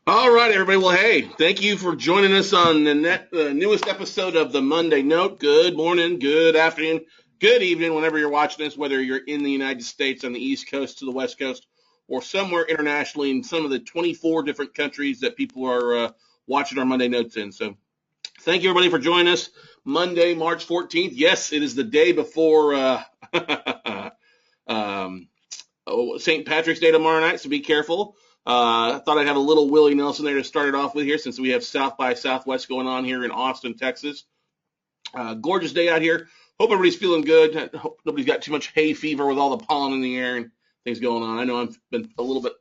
All right, everybody. Well, hey, thank you for joining us on the newest episode of the Monday Note. Good morning, good afternoon, good evening, whenever you're watching this, whether you're in the United States on the East Coast to the West Coast or somewhere internationally in some of the 24 different countries that people are watching our Monday Notes in. So thank you, everybody, for joining us. Monday, March 14th. Yes, it is the day before um, St. Patrick's Day tomorrow night, so be careful. I thought I'd have a little Willie Nelson there to start it off with here since we have South by Southwest going on here in Austin, Texas. Gorgeous day out here. Hope everybody's feeling good. Hope nobody's got too much hay fever with all the pollen in the air and things going on. I know I've been a little bit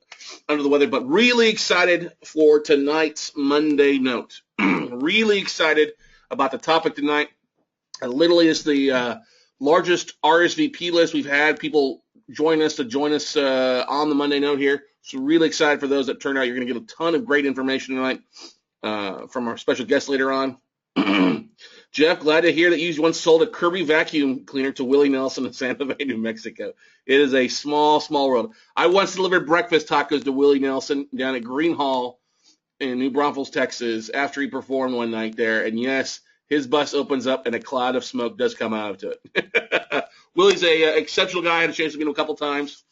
under the weather, but really excited for tonight's Monday Note. Really excited about the topic tonight. Literally, it's the largest RSVP list we've had. People join us on the Monday Note here. So really excited for those that turn out. You're going to get a ton of great information tonight from our special guest later on. Jeff, glad to hear that you once sold a Kirby vacuum cleaner to Willie Nelson in Santa Fe, New Mexico. It is a small, small world. I once delivered breakfast tacos to Willie Nelson down at Green Hall in New Braunfels, Texas, after he performed one night there. And yes, his bus opens up and a cloud of smoke does come out of it. Willie's a exceptional guy. I had a chance to meet him a couple times.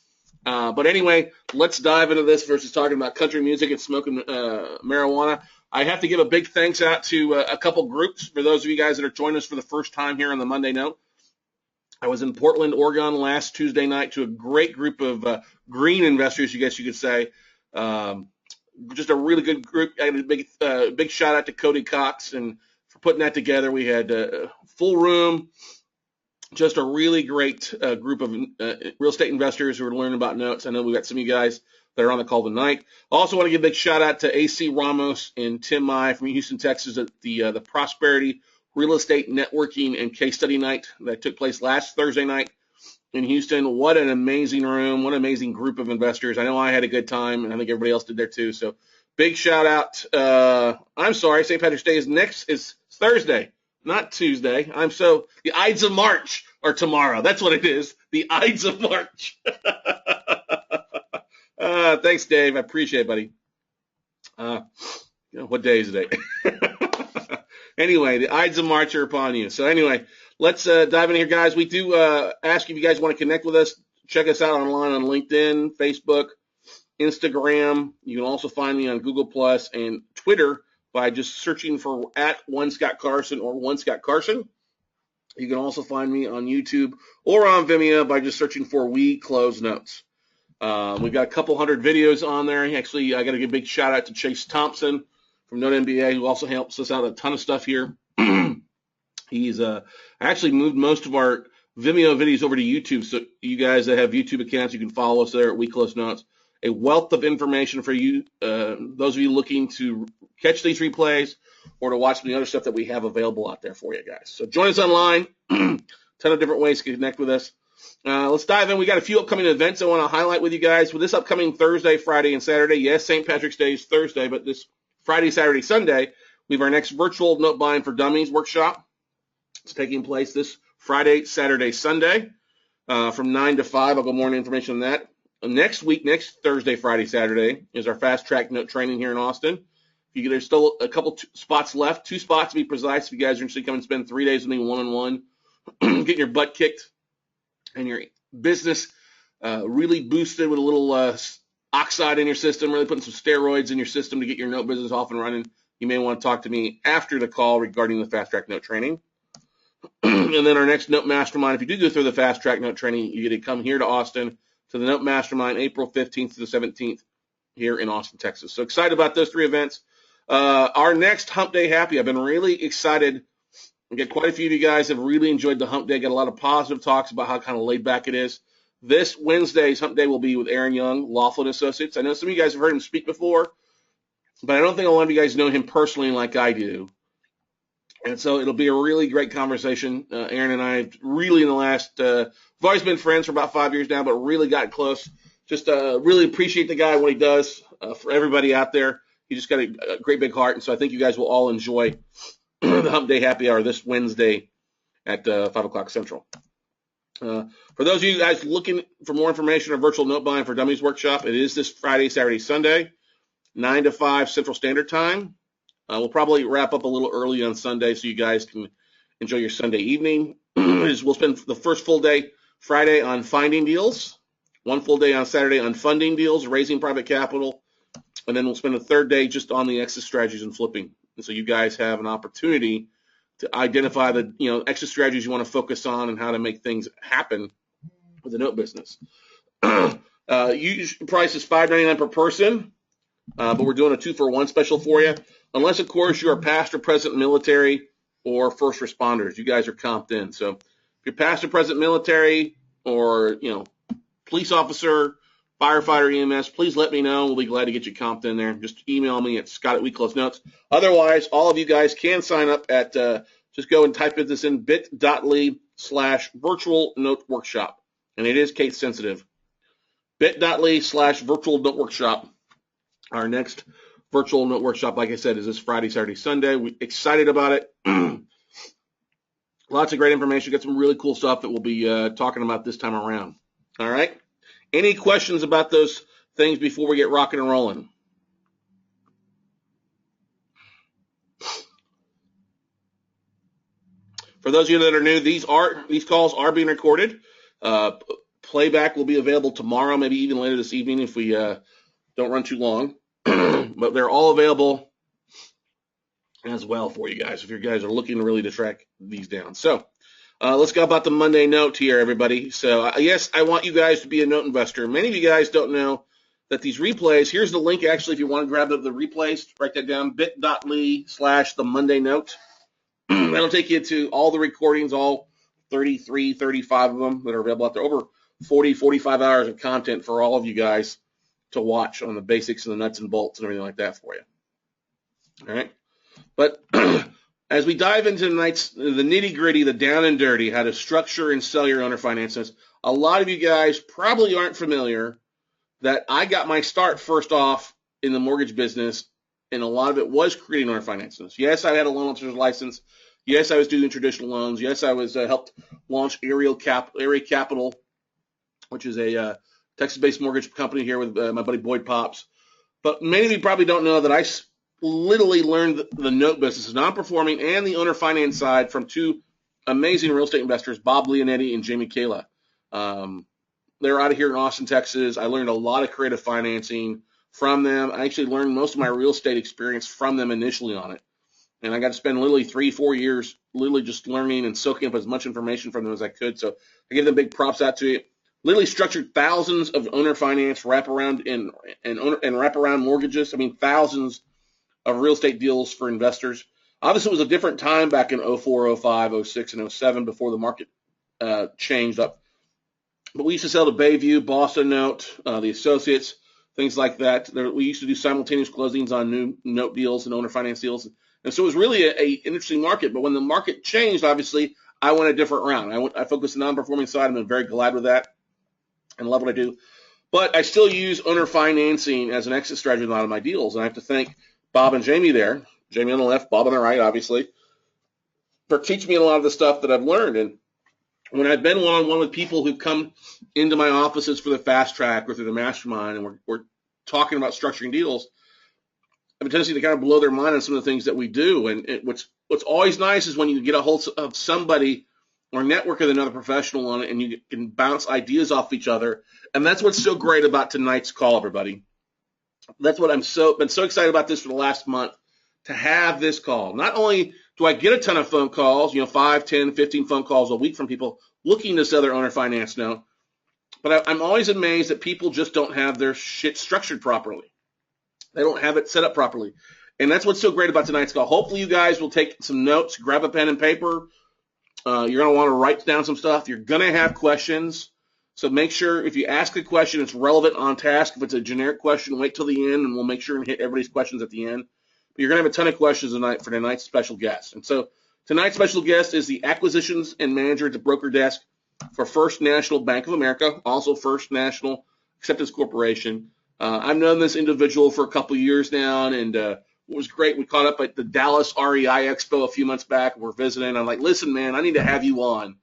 But anyway, let's dive into this versus talking about country music and smoking marijuana. I have to give a big thanks out to a couple groups for those of you guys that are joining us for the first time here on the Monday Note. I was in Portland, Oregon last Tuesday night to a great group of green investors, I guess you could say. Just a really good group. I had a big shout out to Cody Cox and for putting that together. We had a full room, just a really great group of real estate investors who are learning about notes. I know we've got some of you guys that are on the call tonight. I also want to give a big shout out to AC Ramos and Tim Mai from Houston, Texas at the Prosperity Real Estate Networking and Case Study Night that took place last Thursday night in Houston. What an amazing room. What an amazing group of investors. I know I had a good time, and I think everybody else did there too. So big shout out. I'm sorry, St. Patrick's Day is Thursday, not Tuesday. The Ides of March are tomorrow. That's what it is. The Ides of March. Thanks, Dave. I appreciate it, buddy. What day is it today? Anyway, the Ides of March are upon you. So anyway, let's dive in here, guys. We do ask if you guys want to connect with us. Check us out online on LinkedIn, Facebook, Instagram. You can also find me on Google Plus and Twitter by just searching for @OneScottCarson or OneScottCarson. You can also find me on YouTube or on Vimeo by just searching for We Close Notes. We've got a couple hundred videos on there. Actually, I got to give a big shout out to Chase Thompson from Note MBA, who also helps us out a ton of stuff here. He's actually moved most of our Vimeo videos over to YouTube. So you guys that have YouTube accounts, you can follow us there at We Close Notes. A wealth of information for you, those of you looking to catch these replays or to watch some of the other stuff that we have available out there for you guys. So join us online. Ton of different ways to connect with us. Let's dive in. We got a few upcoming events I want to highlight with you guys. For this upcoming Thursday, Friday, and Saturday, yes, St. Patrick's Day is Thursday, but this Friday, Saturday, Sunday, we have our next virtual note buying for dummies workshop. It's taking place this Friday, Saturday, Sunday from 9 to 5. I'll go more information on that. Next week, next Thursday, Friday, Saturday, is our fast track note training here in Austin. There's still a couple spots left, 2 spots to be precise. If you guys are interested, come and spend 3 days with me one-on-one, getting your butt kicked and your business really boosted with a little oxide in your system, really putting some steroids in your system to get your note business off and running. You may want to talk to me after the call regarding the fast track note training. And then our next note mastermind, if you do go through the fast track note training, you get to come here to Austin to the note mastermind April 15th to the 17th here in Austin, Texas. So excited about those 3 events. Our next Hump Day Happy, I've been really excited. I get quite a few of you guys have really enjoyed the Hump Day. Got a lot of positive talks about how kind of laid back it is. This Wednesday's Hump Day will be with Aaron Young, Laughlin Associates. I know some of you guys have heard him speak before, but I don't think a lot of you guys know him personally like I do. And so it'll be a really great conversation. Aaron and I really in the last, we've always been friends for about 5 years now, but really got close. Just really appreciate the guy, what he does for everybody out there. He just got a great big heart. And so I think you guys will all enjoy the Hump Day Happy Hour this Wednesday at 5 o'clock Central. For those of you guys looking for more information on virtual note buying for dummies workshop, it is this Friday, Saturday, Sunday. 9 to 5 Central Standard Time. We'll probably wrap up a little early on Sunday so you guys can enjoy your Sunday evening. We'll spend the first full day Friday on finding deals, one full day on Saturday on funding deals, raising private capital, and then we'll spend a third day just on the exit strategies and flipping. And so you guys have an opportunity to identify the exit strategies you want to focus on and how to make things happen with the note business. Usual price is $5.99 per person, but we're doing a 2-for-1 special for you. Unless, of course, you are past or present military or first responders. You guys are comped in. So if you're past or present military or, police officer, firefighter, EMS, please let me know. We'll be glad to get you comped in there. Just email me at scott@weclosenotes. Otherwise, all of you guys can sign up at, just go and type this in, bit.ly/virtual note workshop. And it is case sensitive. bit.ly/virtual note workshop. Our next virtual note workshop, like I said, is this Friday, Saturday, Sunday. We're excited about it. Lots of great information. Got some really cool stuff that we'll be talking about this time around. All right. Any questions about those things before we get rocking and rolling? For those of you that are new, these calls are being recorded. Playback will be available tomorrow, maybe even later this evening if we don't run too long. But they're all available as well for you guys if you guys are looking really to track these down. So let's go about the Monday note here, everybody. So yes, I want you guys to be a note investor. Many of you guys don't know that these replays, here's the link actually if you want to grab the replays, write that down, bit.ly/the Monday note. That'll take you to all the recordings, all 33, 35 of them that are available out there, over 40, 45 hours of content for all of you guys to watch on the basics and the nuts and bolts and everything like that for you. All right. But as we dive into tonight's the nitty gritty, the down and dirty, how to structure and sell your owner finances, a lot of you guys probably aren't familiar that I got my start first off in the mortgage business, and a lot of it was creating owner finances. Yes, I had a loan officer's license. Yes, I was doing traditional loans. Yes, I was helped launch Area Capital, which is a Texas-based mortgage company here with my buddy Boyd Pops. But many of you probably don't know that I literally learned the note business, non-performing and the owner finance side from two amazing real estate investors, Bob Leonetti and Jamie Kayla. They're out of here in Austin, Texas. I learned a lot of creative financing from them. I actually learned most of my real estate experience from them initially on it. And I got to spend literally 3-4 years literally just learning and soaking up as much information from them as I could. So I give them big props out to you. Literally structured thousands of owner finance wraparound and wraparound mortgages. I mean, thousands of real estate deals for investors. Obviously, it was a different time back in 04, 05, 06, and 07 before the market changed up. But we used to sell to Bayview, Boston Note, the Associates, things like that. We used to do simultaneous closings on new note deals and owner finance deals. And so it was really an interesting market. But when the market changed, obviously, I went a different route. I focused on the non-performing side. I'm very glad with that and love what I do. But I still use owner financing as an exit strategy in a lot of my deals. And I have to thank Bob and Jamie there, Jamie on the left, Bob on the right, obviously, for teaching me a lot of the stuff that I've learned. And when I've been one-on-one with people who come into my offices for the fast track or through the mastermind, and we're talking about structuring deals, I have a tendency to kind of blow their mind on some of the things that we do. And what's always nice is when you get a hold of somebody or network with another professional on it, and you can bounce ideas off each other. And that's what's so great about tonight's call, everybody. That's what been so excited about this for the last month, to have this call. Not only do I get a ton of phone calls, 5, 10, 15 phone calls a week from people looking to sell their owner finance note, but I'm always amazed that people just don't have their shit structured properly. They don't have it set up properly. And that's what's so great about tonight's call. Hopefully you guys will take some notes, grab a pen and paper. You're going to want to write down some stuff. You're going to have questions. So make sure if you ask a question, it's relevant, on task. If it's a generic question, wait till the end, and we'll make sure and hit everybody's questions at the end. But you're going to have a ton of questions tonight for tonight's special guest. And so tonight's special guest is the acquisitions and manager at the broker desk for First National Bank of America, also First National Acceptance Corporation. I've known this individual for a couple of years now, and it was great. We caught up at the Dallas REI Expo a few months back. We're visiting. I'm like, listen, man, I need to have you on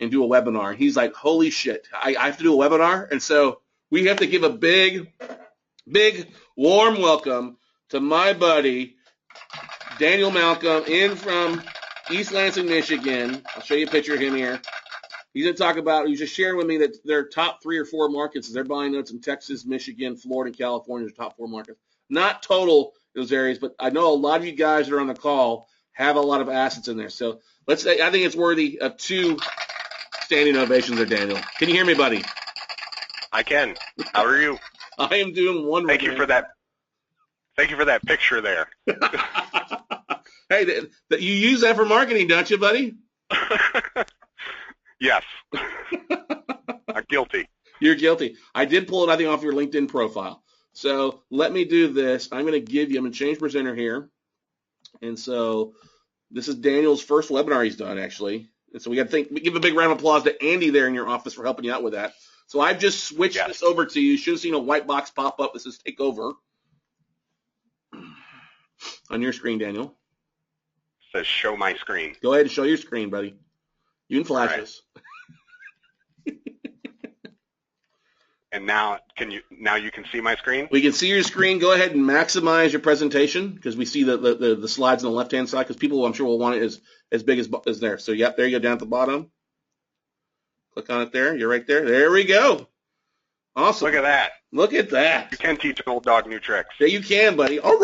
and do a webinar. And he's like, holy shit, I have to do a webinar? And so we have to give a big Big, warm welcome to my buddy, Daniel Malcolm, in from East Lansing, Michigan. I'll show you a picture of him here. He's going to talk about, he's just sharing with me that their top 3 or 4 markets, they're buying notes in Texas, Michigan, Florida, and California, the top 4 markets. Not total those areas, but I know a lot of you guys that are on the call have a lot of assets in there. So let's say, I think it's worthy of 2 standing ovations there, Daniel. Can you hear me, buddy? I can. How are you? I am doing wonderful. Thank you for that. Thank you for that picture there. Hey, you use that for marketing, don't you, buddy? Yes. I'm guilty. You're guilty. I did pull it, I think, off your LinkedIn profile. So let me do this. I'm going to change presenter here. And so this is Daniel's first webinar he's done, actually. And so we got to give a big round of applause to Andy there in your office for helping you out with that. So I've just switched this over to you. You should have seen a white box pop up. This is take over on your screen, Daniel. It says show my screen. Go ahead and show your screen, buddy. You can flash this. And now you can see my screen? We can see your screen. Go ahead and maximize your presentation because we see the slides on the left-hand side because people, I'm sure, will want it as big as there. So, yep, there you go down at the bottom. Click on it there. You're right there. There we go. Awesome. Look at that. Look at that. You can teach an old dog new tricks. Yeah, you can, buddy. Well,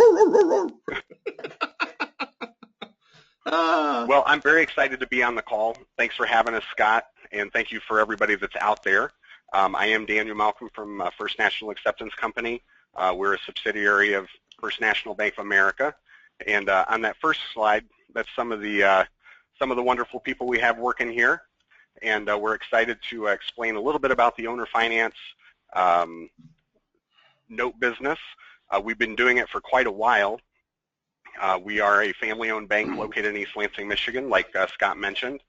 I'm very excited to be on the call. Thanks for having us, Scott, and thank you for everybody that's out there. I am Daniel Malcolm from First National Acceptance Company. We're a subsidiary of First National Bank of America. And on that first slide, that's some of the wonderful people we have working here. And we're excited to explain a little bit about the owner finance note business. We've been doing it for quite a while. We are a family-owned bank located in East Lansing, Michigan, like Scott mentioned.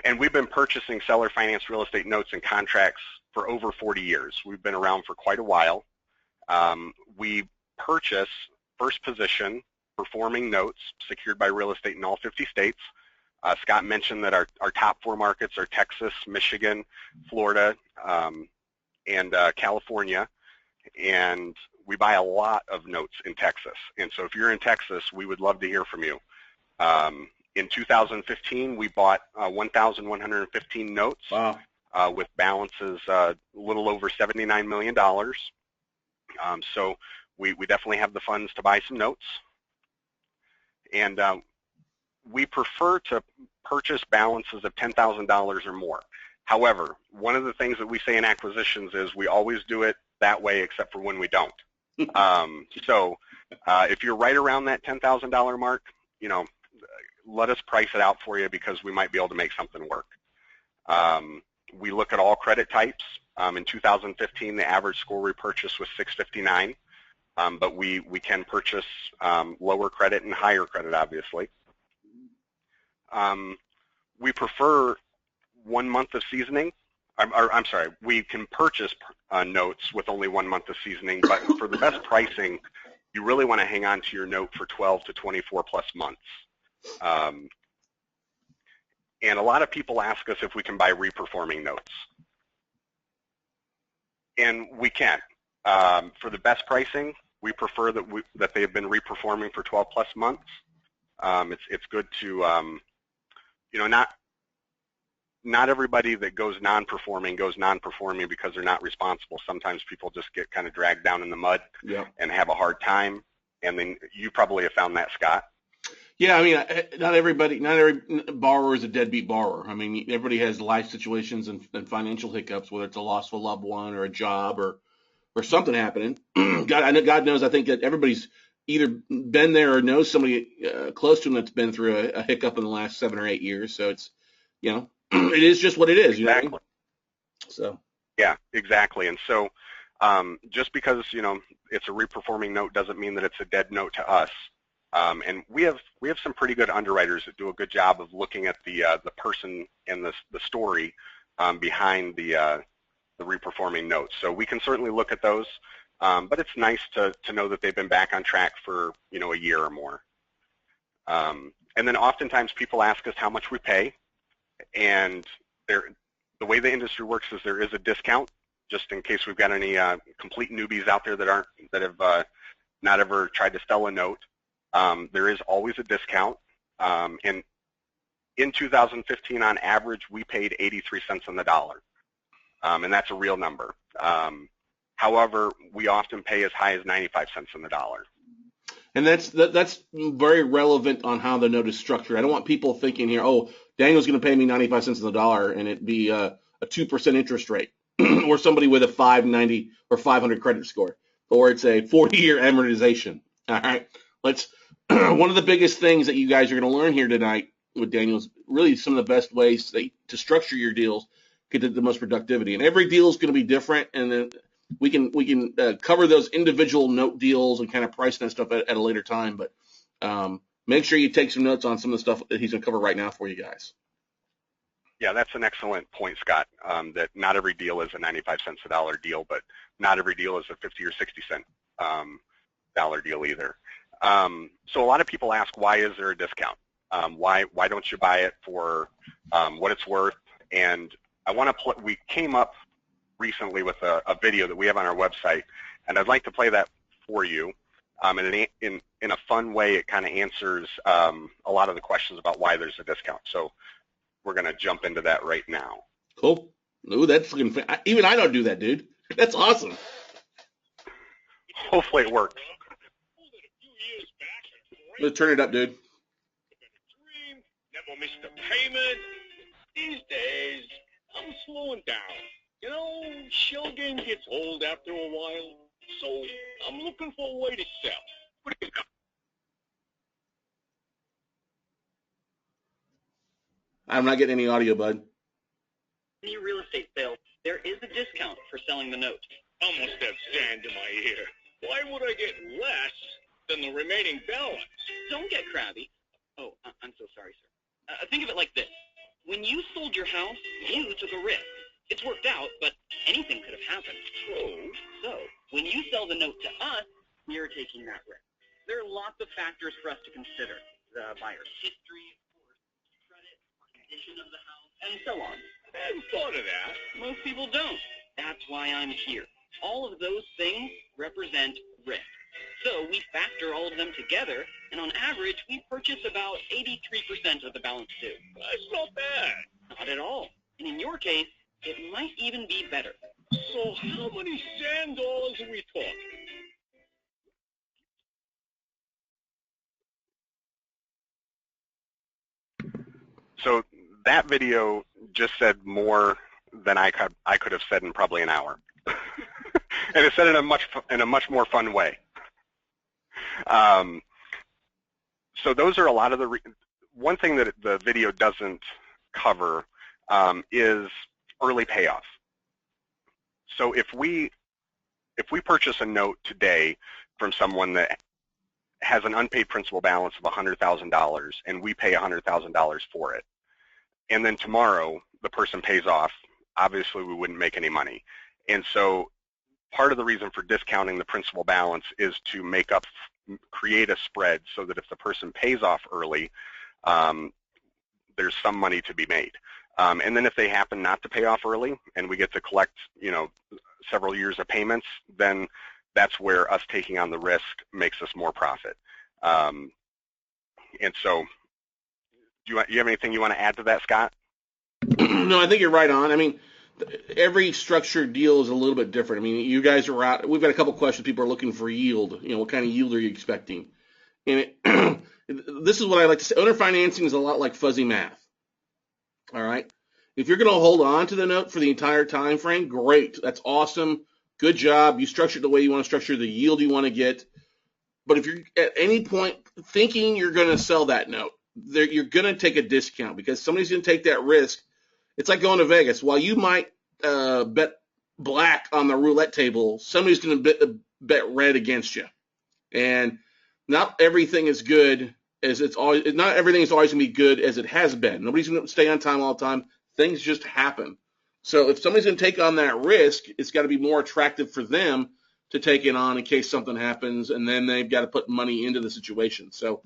And we've been purchasing seller finance real estate notes and contracts for over 40 years. We've been around for quite a while. We purchase first position performing notes secured by real estate in all 50 states. Scott mentioned that our top 4 markets are Texas, Michigan, Florida, and California. And we buy a lot of notes in Texas. And so if you're in Texas, we would love to hear from you. In 2015, we bought 1,115 notes. Wow. With balances a little over $79 million. So we definitely have the funds to buy some notes. And we prefer to purchase balances of $10,000 or more. However, one of the things that we say in acquisitions is we always do it that way except for when we don't. So if you're right around that $10,000 mark, let us price it out for you because we might be able to make something work. We look at all credit types. In 2015, the average score we purchased was 659, but we can purchase lower credit and higher credit, obviously. We prefer 1 month of seasoning. I'm sorry, we can purchase notes with only 1 month of seasoning, but for the best pricing, you really want to hang on to your note for 12 to 24 plus months. And a lot of people ask us if we can buy reperforming notes. And we can. For the best pricing, we prefer that they have been reperforming for 12 plus months. It's good to, not everybody that goes non-performing because they're not responsible. Sometimes people just get kind of dragged down in the mud and have a hard time. And then you probably have found that, Scott. Yeah, I mean, not every borrower is a deadbeat borrower. I mean, everybody has life situations and financial hiccups, whether it's a loss of a loved one or a job or something happening. God knows, I think that everybody's either been there or knows somebody close to them that's been through a hiccup in the last 7 or 8 years. So it's, it is just what it is. You know what I mean? So. Yeah, exactly. And so just because, it's a reperforming note doesn't mean that it's a dead note to us. And we have some pretty good underwriters that do a good job of looking at the person and the story behind the reperforming notes. So we can certainly look at those, but it's nice to know that they've been back on track for a year or more. And then oftentimes people ask us how much we pay, and the way the industry works is there is a discount just in case we've got any complete newbies out there that have not ever tried to sell a note. There is always a discount. And in 2015, on average, we paid 83 cents on the dollar, and that's a real number. However, we often pay as high as 95 cents on the dollar. And that's very relevant on how the note is structured. I don't want people thinking here, oh, Daniel's going to pay me 95 cents on the dollar, and it'd be a 2% interest rate, or somebody with a 590 or 500 credit score, or it's a 40-year amortization. All right, one of the biggest things that you guys are going to learn here tonight with Daniel is really some of the best ways to structure your deals, get the most productivity. And every deal is going to be different, and then we can cover those individual note deals and kind of price that stuff at a later time. But make sure you take some notes on some of the stuff that he's going to cover right now for you guys. Yeah, that's an excellent point, Scott, that not every deal is a 95 cents a dollar deal, but not every deal is a 50 or 60 cent dollar deal either. So a lot of people ask, why is there a discount? Why don't you buy it for what it's worth? And I want to we came up recently with a video that we have on our website, and I'd like to play that for you. And in a fun way, it kind of answers a lot of the questions about why there's a discount. So we're going to jump into that right now. Cool. Ooh, that's looking even I don't do that, dude. That's awesome. Hopefully it works. Let's turn it up, dude. Never missed a payment. These days, I'm slowing down. You know, shell game gets old after a while, so I'm looking for a way to sell. What do you got? I'm not getting any audio, bud. Any real estate sale, there is a discount for selling the note. Almost have sand in my ear. Why would I get less than the remaining balance? Don't get crabby. Oh, I'm so sorry, sir. Think of it like this. When you sold your house, you took a risk. It's worked out, but anything could have happened. So, when you sell the note to us, we're taking that risk. There are lots of factors for us to consider. The buyer's history, of course, credit, condition of the house, and so on. I hadn't thought of that. Most people don't. That's why I'm here. All of those things represent risk. So we factor all of them together, and on average, we purchase about 83% of the balance due. That's not bad. Not at all. And in your case, it might even be better. So how many sand dollars are we talking? So that video just said more than I could have said in probably an hour, and it said it in a much more fun way. So those are a lot of the one thing that the video doesn't cover is early payoff. So if we purchase a note today from someone that has an unpaid principal balance of $100,000 and we pay $100,000 for it, and then tomorrow the person pays off, obviously we wouldn't make any money. And so part of the reason for discounting the principal balance is to create a spread so that if the person pays off early, there's some money to be made. And then if they happen not to pay off early and we get to collect, several years of payments, then that's where us taking on the risk makes us more profit. And so do you have anything you want to add to that, Scott? No, I think you're right on. I mean, every structured deal is a little bit different. I mean, you guys are out. We've got a couple questions. People are looking for yield. What kind of yield are you expecting? And this is what I like to say. Owner financing is a lot like fuzzy math. All right. If you're going to hold on to the note for the entire time frame, great. That's awesome. Good job. You structured the way you want to structure the yield you want to get. But if you're at any point thinking you're going to sell that note, you're going to take a discount because somebody's going to take that risk. It's like going to Vegas. While you might bet black on the roulette table, somebody's going to bet red against you. And not everything is good as it's always. Not everything is always going to be good as it has been. Nobody's going to stay on time all the time. Things just happen. So if somebody's going to take on that risk, it's got to be more attractive for them to take it on in case something happens, and then they've got to put money into the situation. So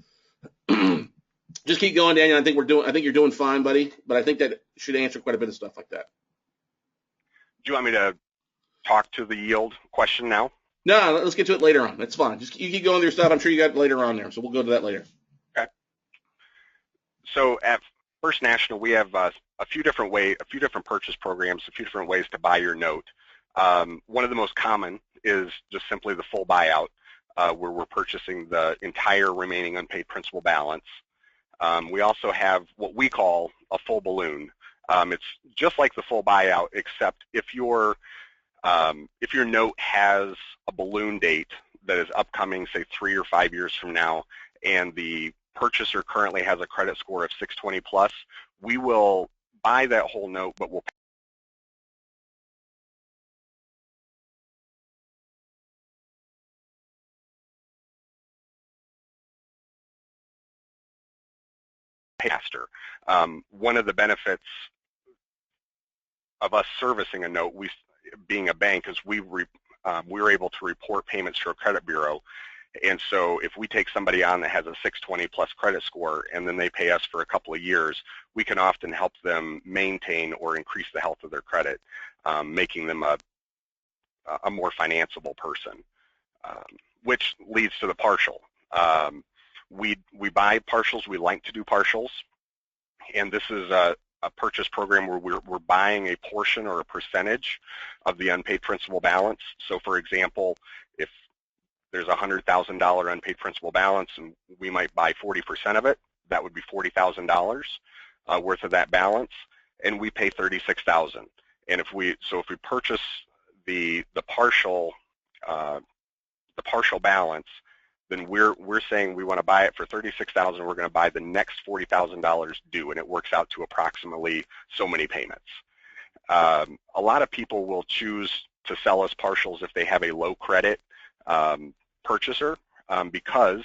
just keep going, Daniel. I think you're doing fine, buddy. But I think that should answer quite a bit of stuff like that. Do you want me to talk to the yield question now? No, let's get to it later on. That's fine. Just you keep going with your stuff. I'm sure you got it later on there, so we'll go to that later. Okay. So at First National, we have a few different purchase programs, a few different ways to buy your note. One of the most common is just simply the full buyout, where we're purchasing the entire remaining unpaid principal balance. We also have what we call a full balloon. It's just like the full buyout, except if your note has a balloon date that is upcoming, say 3 or 5 years from now, and the purchaser currently has a credit score of 620 plus, we will buy that whole note, but we'll pay faster. One of the benefits of us servicing a note, being a bank, is we're able to report payments to a credit bureau. And so if we take somebody on that has a 620 plus credit score and then they pay us for a couple of years, we can often help them maintain or increase the health of their credit, making them a more financeable person, which leads to the partial. We buy partials. We like to do partials, and this is a purchase program where we're buying a portion or a percentage of the unpaid principal balance. So, for example, if there's a $100,000 unpaid principal balance and we might buy 40% of it, that would be $40,000 worth of that balance, and we pay $36,000. And if we purchase the partial balance, then we're saying we want to buy it for $36,000. We're going to buy the next $40,000 due, and it works out to approximately so many payments. A lot of people will choose to sell us partials if they have a low credit purchaser, because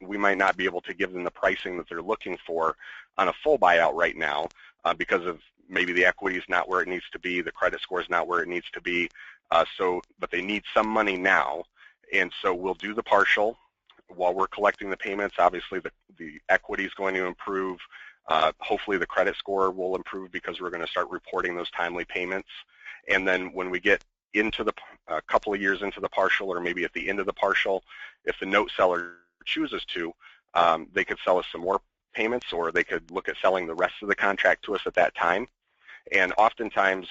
we might not be able to give them the pricing that they're looking for on a full buyout right now, because of maybe the equity is not where it needs to be, the credit score is not where it needs to be, but they need some money now. And so we'll do the partial while we're collecting the payments. Obviously, the equity is going to improve. Hopefully, the credit score will improve because we're going to start reporting those timely payments. And then when we get into a couple of years into the partial, or maybe at the end of the partial, if the note seller chooses to, they could sell us some more payments, or they could look at selling the rest of the contract to us at that time. And oftentimes,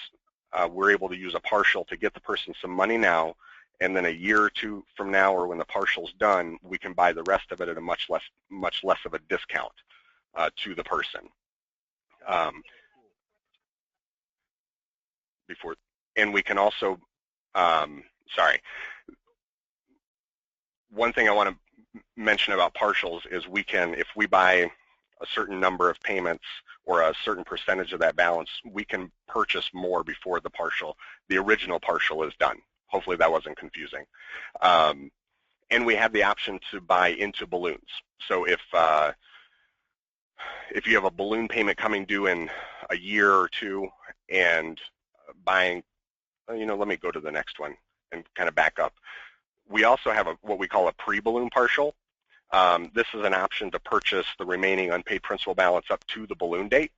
we're able to use a partial to get the person some money now, and then a year or two from now, or when the partial's done, we can buy the rest of it at a much less of a discount to the person. And we can also, one thing I want to mention about partials is if we buy a certain number of payments or a certain percentage of that balance, we can purchase more before the original partial is done. Hopefully that wasn't confusing. And we have the option to buy into balloons. So if you have a balloon payment coming due in a year or two, and buying, let me go to the next one and kind of back up. We also have what we call a pre-balloon partial. This is an option to purchase the remaining unpaid principal balance up to the balloon date.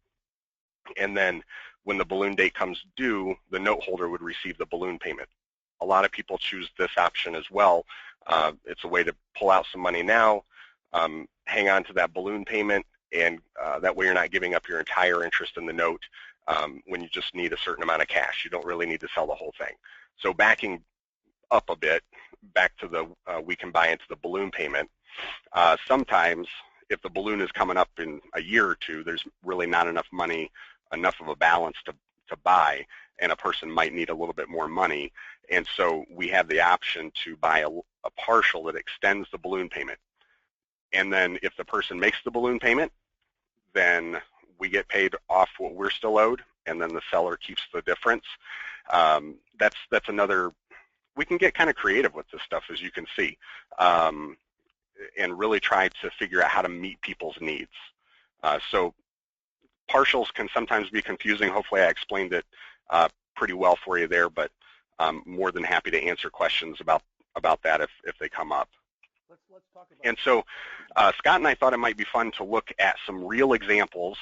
And then when the balloon date comes due, the note holder would receive the balloon payment. A lot of people choose this option as well. It's a way to pull out some money now, hang on to that balloon payment, and that way you're not giving up your entire interest in the note when you just need a certain amount of cash. You don't really need to sell the whole thing. So backing up a bit, back to we can buy into the balloon payment. Sometimes if the balloon is coming up in a year or two, there's really not enough money, enough of a balance to buy, and a person might need a little bit more money. And so we have the option to buy a partial that extends the balloon payment. And then if the person makes the balloon payment, then we get paid off what we're still owed, and then the seller keeps the difference. That's another, we can get kind of creative with this stuff, as you can see, and really try to figure out how to meet people's needs. So partials can sometimes be confusing. Hopefully I explained it pretty well for you there, but I'm more than happy to answer questions about that if they come up. Let's talk about and so Scott and I thought it might be fun to look at some real examples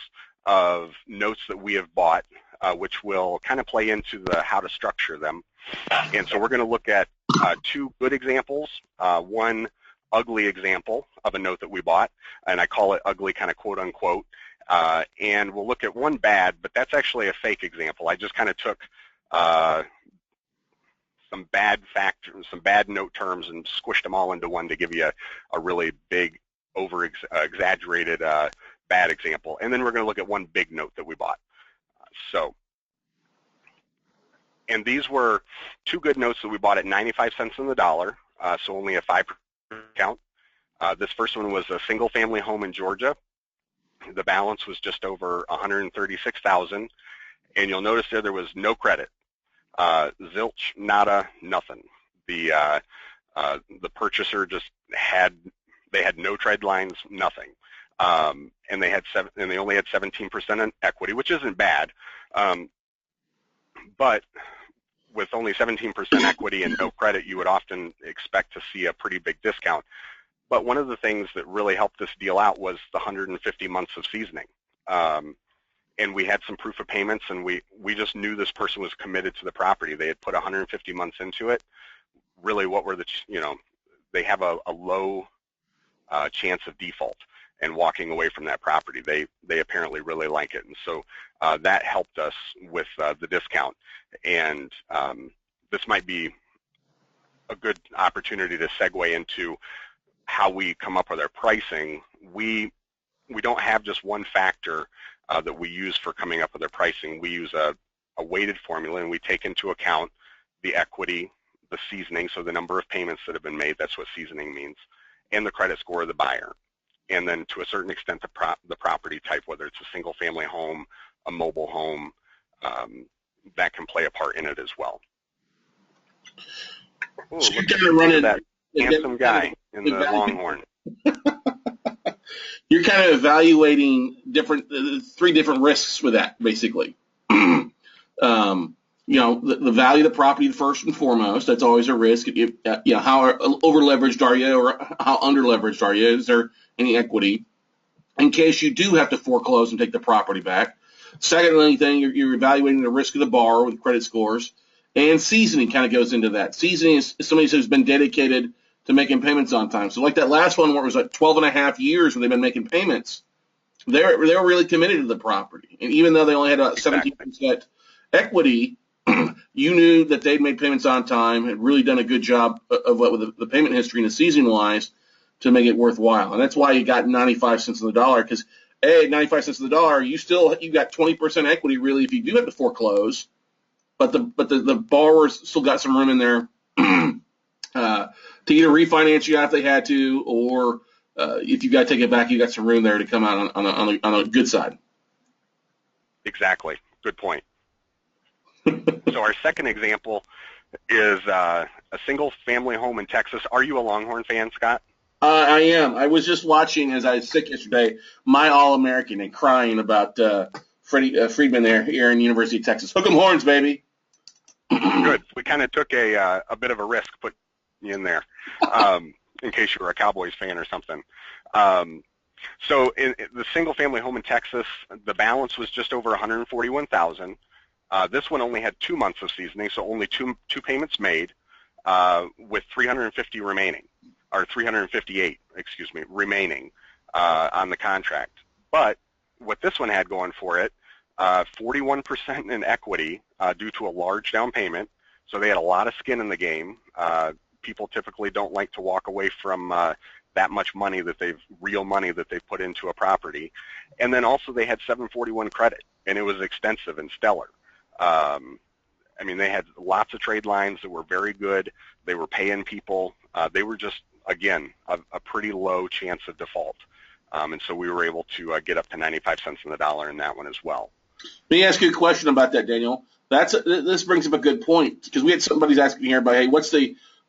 of notes that we have bought which will kind of play into the how to structure them. And so we're going to look at two good examples, one ugly example of a note that we bought, and I call it ugly kind of quote unquote, and we'll look at one bad, but that's actually a fake example. I just kind of took some bad note terms and squished them all into one to give you a really big, exaggerated bad example. And then we're going to look at one big note that we bought. And these were two good notes that we bought at 95 cents on the dollar, so only a 5% discount. This first one was a single-family home in Georgia. The balance was just over $136,000, and you'll notice there was no credit, zilch, nada, nothing. The purchaser just had no trade lines, nothing, and they only had 17% in equity, which isn't bad, but with only 17% equity and no credit, you would often expect to see a pretty big discount. But one of the things that really helped this deal out was the 150 months of seasoning. And we had some proof of payments, and we just knew this person was committed to the property. They had put 150 months into it. Really, they have a low chance of default and walking away from that property. They apparently really like it. And so that helped us with the discount. And this might be a good opportunity to segue into how we come up with our pricing. We don't have just one factor that we use for coming up with our pricing. We use a weighted formula, and we take into account the equity, the seasoning, so the number of payments that have been made, that's what seasoning means, and the credit score of the buyer. And then to a certain extent, the property type, whether it's a single-family home, a mobile home, that can play a part in it as well. Ooh, So look you're kind of at that handsome guy in the Longhorn. You're kind of evaluating three different risks with that, basically. The value of the property first and foremost. That's always a risk. How over leveraged are you, or how under leveraged are you? Is there any equity in case you do have to foreclose and take the property back? Secondly, you're evaluating the risk of the borrower with credit scores, and seasoning kind of goes into that. Seasoning is somebody who's been dedicated to making payments on time. So like that last one where it was like 12 and a half years where they've been making payments, they were really committed to the property. And even though they only had about 17% equity, you knew that they'd made payments on time, had really done a good job of what with the payment history and the seasoning-wise to make it worthwhile. And that's why you got 95 cents on the dollar, because 95 cents on the dollar, you got 20% equity really if you do have to foreclose, but the borrowers still got some room in there to either refinance you if they had to, or if you got to take it back, you got some room there to come out on a good side. Exactly. Good point. So our second example is a single-family home in Texas. Are you a Longhorn fan, Scott? I am. I was just watching, as I was sick yesterday, My All-American and crying about Freddie Freeman here in University of Texas. Hook 'em horns, baby. Good. We kind of took a bit of a risk put you in there, in case you were a Cowboys fan or something. So in the single-family home in Texas, the balance was just over $141,000. This one only had 2 months of seasoning, so only two payments made, with $358 remaining on the contract. But what this one had going for it, 41% in equity due to a large down payment, so they had a lot of skin in the game. People typically don't like to walk away from that much money real money that they've put into a property. And then also they had 741 credit, and it was extensive and stellar. They had lots of trade lines that were very good. They were paying people. They were just, again, a pretty low chance of default. And so we were able to get up to 95 cents on the dollar in that one as well. Let me ask you a question about that, Daniel. This brings up a good point, because we had somebody's asking here about, hey, what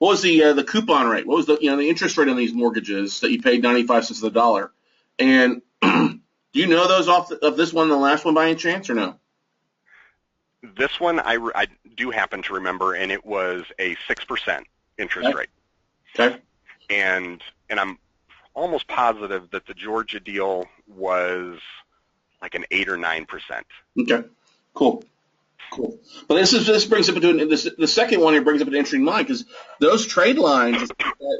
was the coupon rate? What was the interest rate on these mortgages that you paid 95 cents on the dollar? And do you know those of this one and the last one by any chance, or no? This one I do happen to remember, and it was a 6% interest rate. Okay. And I'm almost positive that the Georgia deal was like an 8 or 9%. Okay. Cool. Cool. But this brings up into the second one here brings up an interesting mind because those trade lines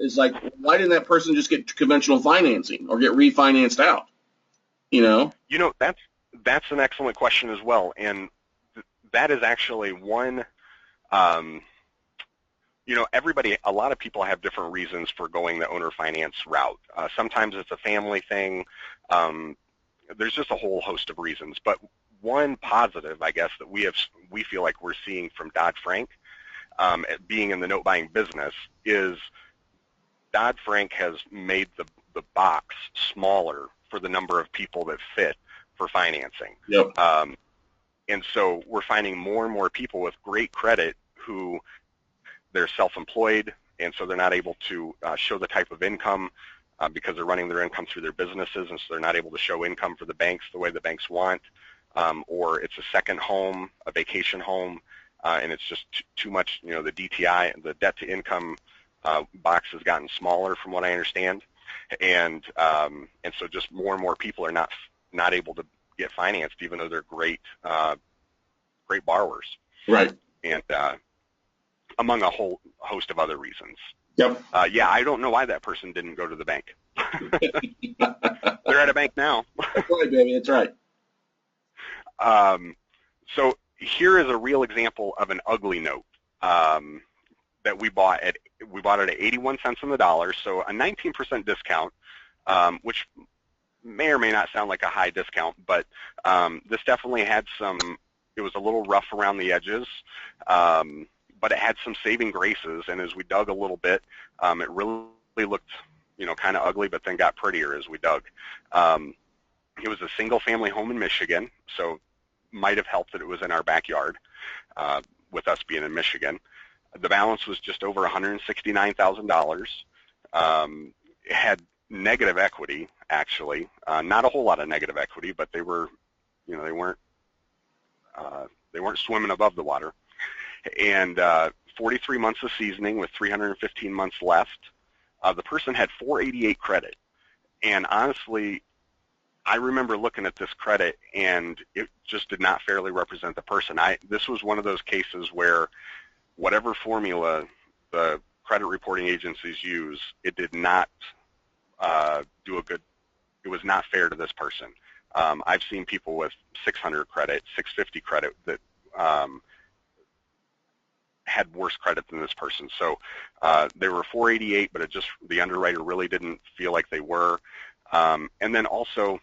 is like, why didn't that person just get conventional financing or get refinanced out? You know? That's an excellent question as well, and that is actually one. A lot of people have different reasons for going the owner finance route. Sometimes it's a family thing. There's just a whole host of reasons. But one positive, I guess, that we feel like we're seeing from Dodd-Frank, being in the note buying business, is Dodd-Frank has made the box smaller for the number of people that fit for financing. Yep. And so we're finding more and more people with great credit who they're self-employed, and so they're not able to show the type of income because they're running their income through their businesses, and so they're not able to show income for the banks the way the banks want, or it's a second home, a vacation home, and it's just too much. The DTI, the debt-to-income box has gotten smaller from what I understand, and so just more and more people are not able to get financed, even though they're great borrowers. Right. And among a whole host of other reasons. Yep. I don't know why that person didn't go to the bank. They're at a bank now. That's right, baby. That's right. So here is a real example of an ugly note that we bought it at 81 cents on the dollar, so a 19% discount, which may or may not sound like a high discount, but this definitely had it was a little rough around the edges, but it had some saving graces, and as we dug a little bit, it really looked, kind of ugly, but then got prettier as we dug. It was a single-family home in Michigan, so might have helped that it was in our backyard, with us being in Michigan. The balance was just over $169,000. It had negative equity, actually, not a whole lot of negative equity, but they were, they weren't swimming above the water. And 43 months of seasoning with 315 months left. The person had 488 credit, and honestly, I remember looking at this credit, and it just did not fairly represent the person. This was one of those cases where whatever formula the credit reporting agencies use, it did not it was not fair to this person. I've seen people with 600 credit, 650 credit that had worse credit than this person. So they were 488, but the underwriter really didn't feel like they were. And then also,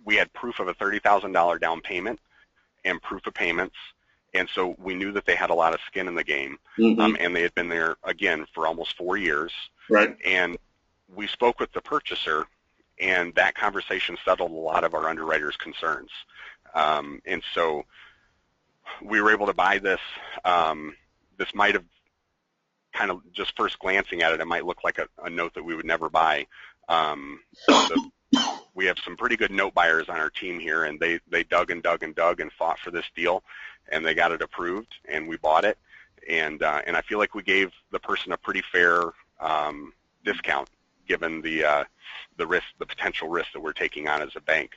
we had proof of a $30,000 down payment and proof of payments, and so we knew that they had a lot of skin in the game, and they had been there, again, for almost 4 years. Right. And we spoke with the purchaser, and that conversation settled a lot of our underwriters' concerns. And so we were able to buy this. This might have kind of, just first glancing at it, it might look like a note that we would never buy. We have some pretty good note buyers on our team here, and they dug and dug and dug and fought for this deal, and they got it approved, and we bought it. And I feel like we gave the person a pretty fair discount, given the potential risk that we're taking on as a bank.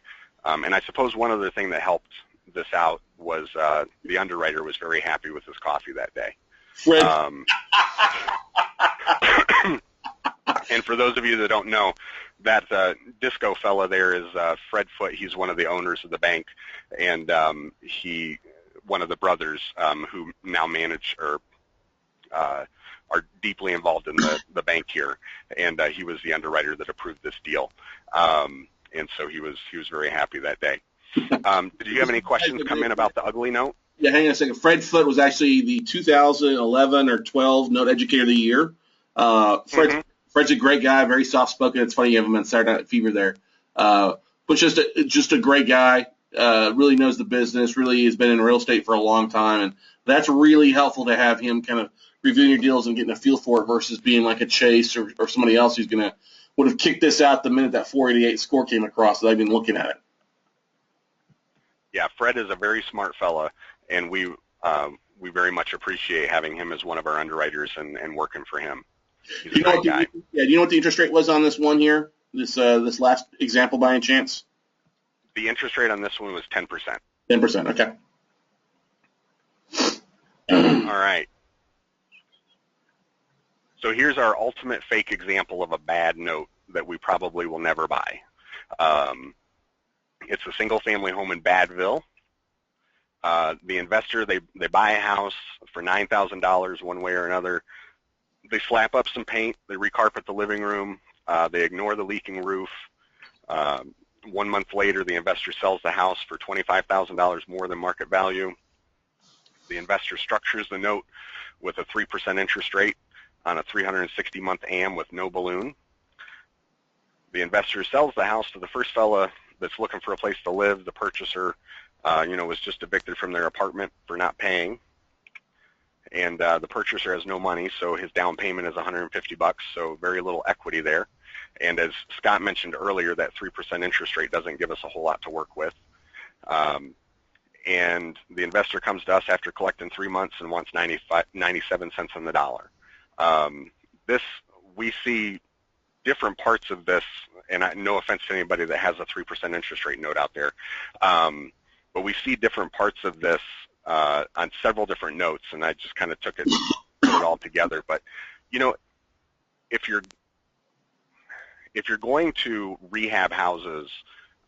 And I suppose one other thing that helped this out was the underwriter was very happy with his coffee that day. And for those of you that don't know, that disco fella there is Fred Foote. He's one of the owners of the bank, and one of the brothers who now manage or are deeply involved in the bank here, and he was the underwriter that approved this deal. And so he was very happy that day. Did you have any questions come in about the ugly note? Yeah, hang on a second. Fred Foote was actually the 2011 or 12 Note Educator of the Year. Fred's a great guy, very soft-spoken. It's funny you have him on Saturday Night Fever there. But just a great guy, really knows the business, really has been in real estate for a long time, and that's really helpful to have him kind of reviewing your deals and getting a feel for it versus being like a Chase or somebody else who's would have kicked this out the minute that 488 score came across without even looking at it. Yeah, Fred is a very smart fella, and we very much appreciate having him as one of our underwriters and working for him. He's a great guy. Do you know what the interest rate was on this one here, this last example by any chance? The interest rate on this one was 10%. 10%. Okay. All right. So here's our ultimate fake example of a bad note that we probably will never buy. It's a single-family home in Badville. The investor, they buy a house for $9,000 one way or another. They slap up some paint. They recarpet the living room. They ignore the leaking roof. 1 month later, the investor sells the house for $25,000 more than market value. The investor structures the note with a 3% interest rate on a 360-month AM with no balloon. The investor sells the house to the first fella that's looking for a place to live. The purchaser, was just evicted from their apartment for not paying. And the purchaser has no money, so his down payment is $150, so very little equity there. And as Scott mentioned earlier, that 3% interest rate doesn't give us a whole lot to work with. And the investor comes to us after collecting 3 months and wants 97 cents on the dollar. We see different parts of this, and no offense to anybody that has a 3% interest rate note out there, but we see different parts of this on several different notes, and I just kind of put it all together. But if you're going to rehab houses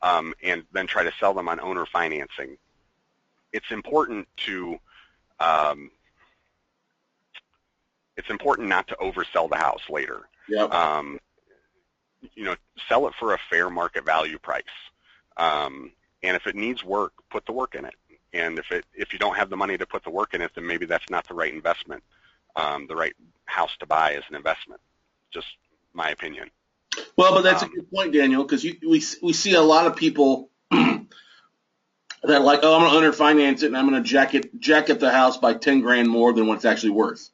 and then try to sell them on owner financing, it's important not to oversell the house later. Yep. Sell it for a fair market value price. And if it needs work, put the work in it. And if you don't have the money to put the work in it, then maybe that's not the right investment, the right house to buy as an investment. Just my opinion. Well, but that's a good point, Daniel, because we see a lot of people that are like, oh, I'm going to owner finance it, and I'm going to jack up the house by $10,000 more than what it's actually worth.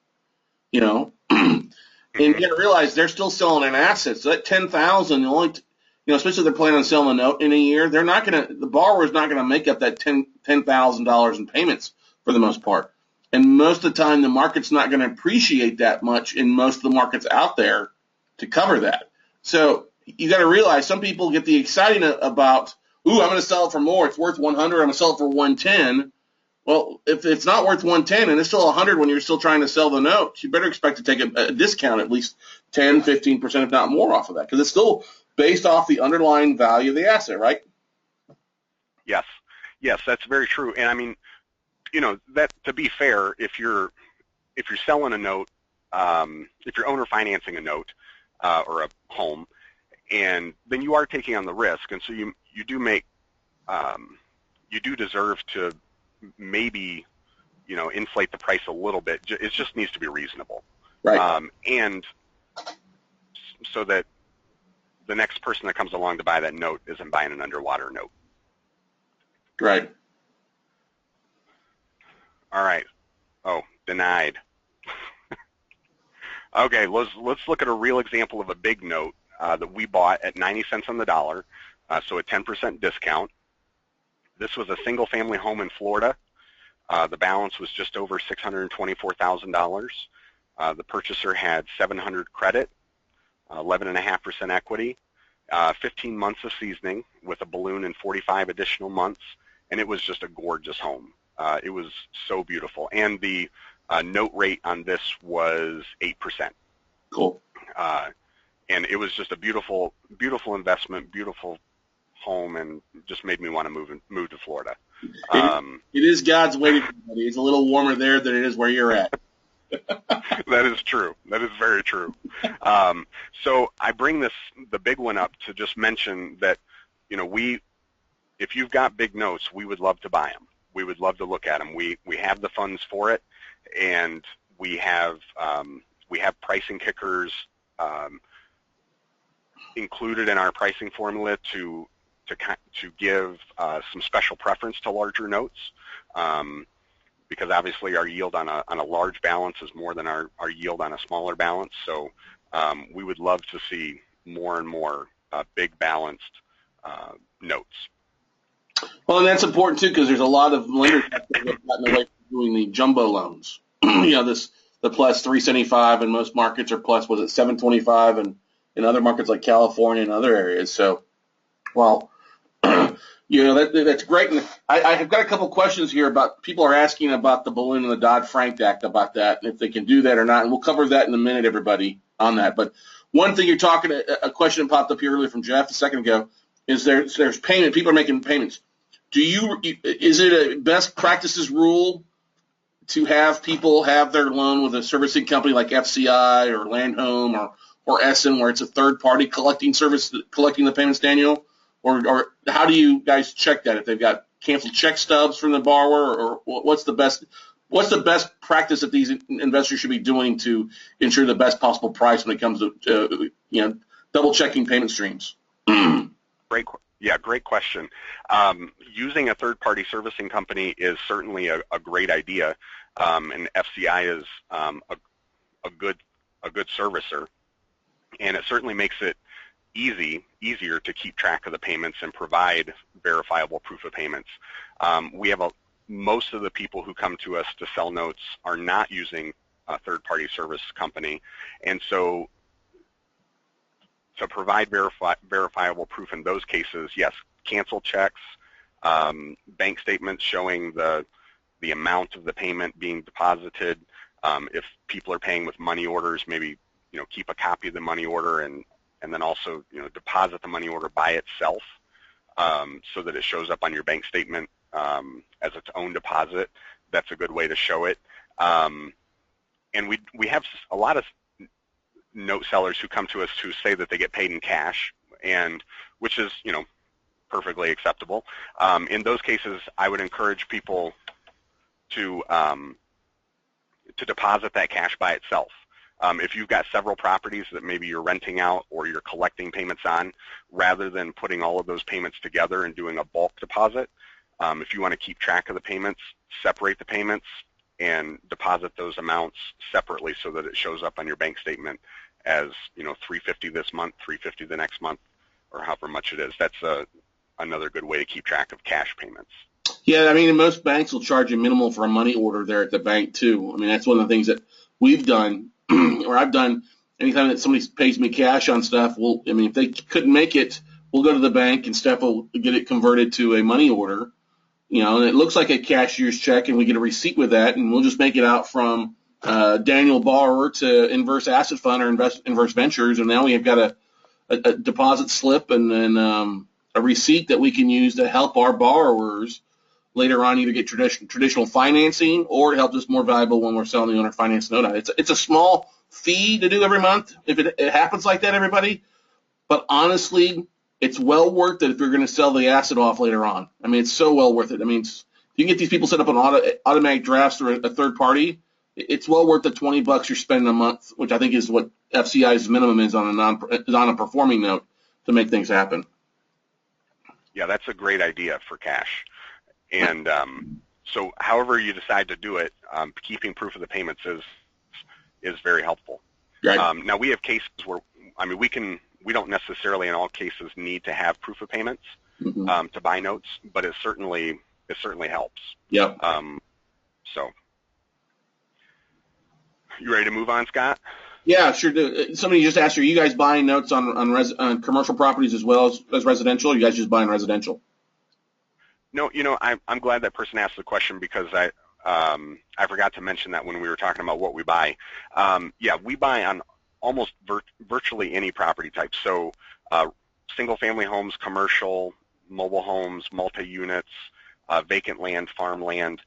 And you got to realize they're still selling an asset. So that $10,000, especially if they're planning on selling a note in a year, the borrower's not going to make up that $10,000 in payments for the most part. And most of the time, the market's not going to appreciate that much in most of the markets out there to cover that. So you got to realize some people get the exciting about, ooh, I'm going to sell it for more. It's worth 100. I'm going to sell it for 110. Well, if it's not worth 110 and it's still 100 when you're still trying to sell the note, you better expect to take a discount, at least 10, 15%, if not more off of that, because it's still based off the underlying value of the asset, right? Yes, that's very true. And I mean, that, to be fair, if you're selling a note, if you're owner financing a note or a home, and then you are taking on the risk, and so you do deserve to maybe inflate the price a little bit. It just needs to be reasonable, right? And so that the next person that comes along to buy that note isn't buying an underwater note. Right. All right. Oh, denied. Okay, let's look at a real example of a big note that we bought at 90 cents on the dollar, so a 10% discount. This was a single-family home in Florida. The balance was just over $624,000. The purchaser had 700 credit, 11.5% equity, 15 months of seasoning with a balloon and 45 additional months, and it was just a gorgeous home. It was so beautiful, and the note rate on this was 8%. Cool. And it was just a beautiful, beautiful investment, beautiful home, and just made me want to move to Florida. It is God's way, buddy. It's a little warmer there than it is where you're at. That is true. That is very true. So I bring the big one up to just mention that, if you've got big notes, we would love to buy them. We would love to look at them. We have the funds for it, and we have pricing kickers included in our pricing formula to give some special preference to larger notes, because obviously our yield on a large balance is more than our yield on a smaller balance. So we would love to see more and more big balanced notes. Well, and that's important too, because there's a lot of lenders that have gotten away from doing the jumbo loans. The plus 375 in most markets, or plus, was it 725 in other markets like California and other areas. So, well, That's great. And I have got a couple questions here about people are asking about the balloon and the Dodd-Frank Act about that, and if they can do that or not. And we'll cover that in a minute, everybody, on that. But one thing you're talking, a question popped up here earlier from Jeff a second ago, is there's payment. People are making payments. Is it a best practices rule to have people have their loan with a servicing company like FCI or Land Home or Essen, where it's a third party collecting the payments, Daniel? Or how do you guys check that if they've got canceled check stubs from the borrower, or what's the best practice that these investors should be doing to ensure the best possible price when it comes to double checking payment streams? Great question. Using a third-party servicing company is certainly a great idea, and FCI is a good servicer, and it certainly makes it easier to keep track of the payments and provide verifiable proof of payments. We have most of the people who come to us to sell notes are not using a third-party service company, and so to provide verifiable proof in those cases, yes, cancel checks, bank statements showing the amount of the payment being deposited. If people are paying with money orders, maybe keep a copy of the money order and then also deposit the money order by itself so that it shows up on your bank statement as its own deposit. That's a good way to show it. And we have a lot of note sellers who come to us who say that they get paid in cash, and which is perfectly acceptable. In those cases, I would encourage people to deposit that cash by itself. If you've got several properties that maybe you're renting out or you're collecting payments on, rather than putting all of those payments together and doing a bulk deposit, if you want to keep track of the payments, separate the payments and deposit those amounts separately so that it shows up on your bank statement as $350 this month, $350 the next month, or however much it is. That's another good way to keep track of cash payments. Yeah, I mean, most banks will charge you minimal for a money order there at the bank too. I mean, that's one of the things that we've done, or I've done. Anytime that somebody pays me cash on stuff, if they couldn't make it, we'll go to the bank and Steph will get it converted to a money order. And it looks like a cashier's check, and we get a receipt with that, and we'll just make it out from Daniel Borrower to Inverse Asset Fund or Inverse Ventures, and now we have got a deposit slip and then a receipt that we can use to help our borrowers later on either get traditional financing or it helps us more valuable when we're selling the owner finance note out. It's a small fee to do every month if it happens like that, everybody, but honestly, it's well worth it if you're going to sell the asset off later on. I mean, it's so well worth it. I mean, if you can get these people set up on automatic drafts or a third party, it's well worth the $20 you're spending a month, which I think is what FCI's minimum is on a performing note to make things happen. Yeah, that's a great idea for cash. And so however you decide to do it, keeping proof of the payments is very helpful. Right. Now, we have cases where, we don't necessarily in all cases need to have proof of payments to buy notes, but it certainly helps. Yep. So, you ready to move on, Scott? Yeah, sure do. Somebody just asked, are you guys buying notes on commercial properties as well as residential? Or are you guys just buying residential? No, I'm glad that person asked the question because I forgot to mention that when we were talking about what we buy. Yeah, we buy on almost virtually any property type. So single-family homes, commercial, mobile homes, multi-units, vacant land, farmland,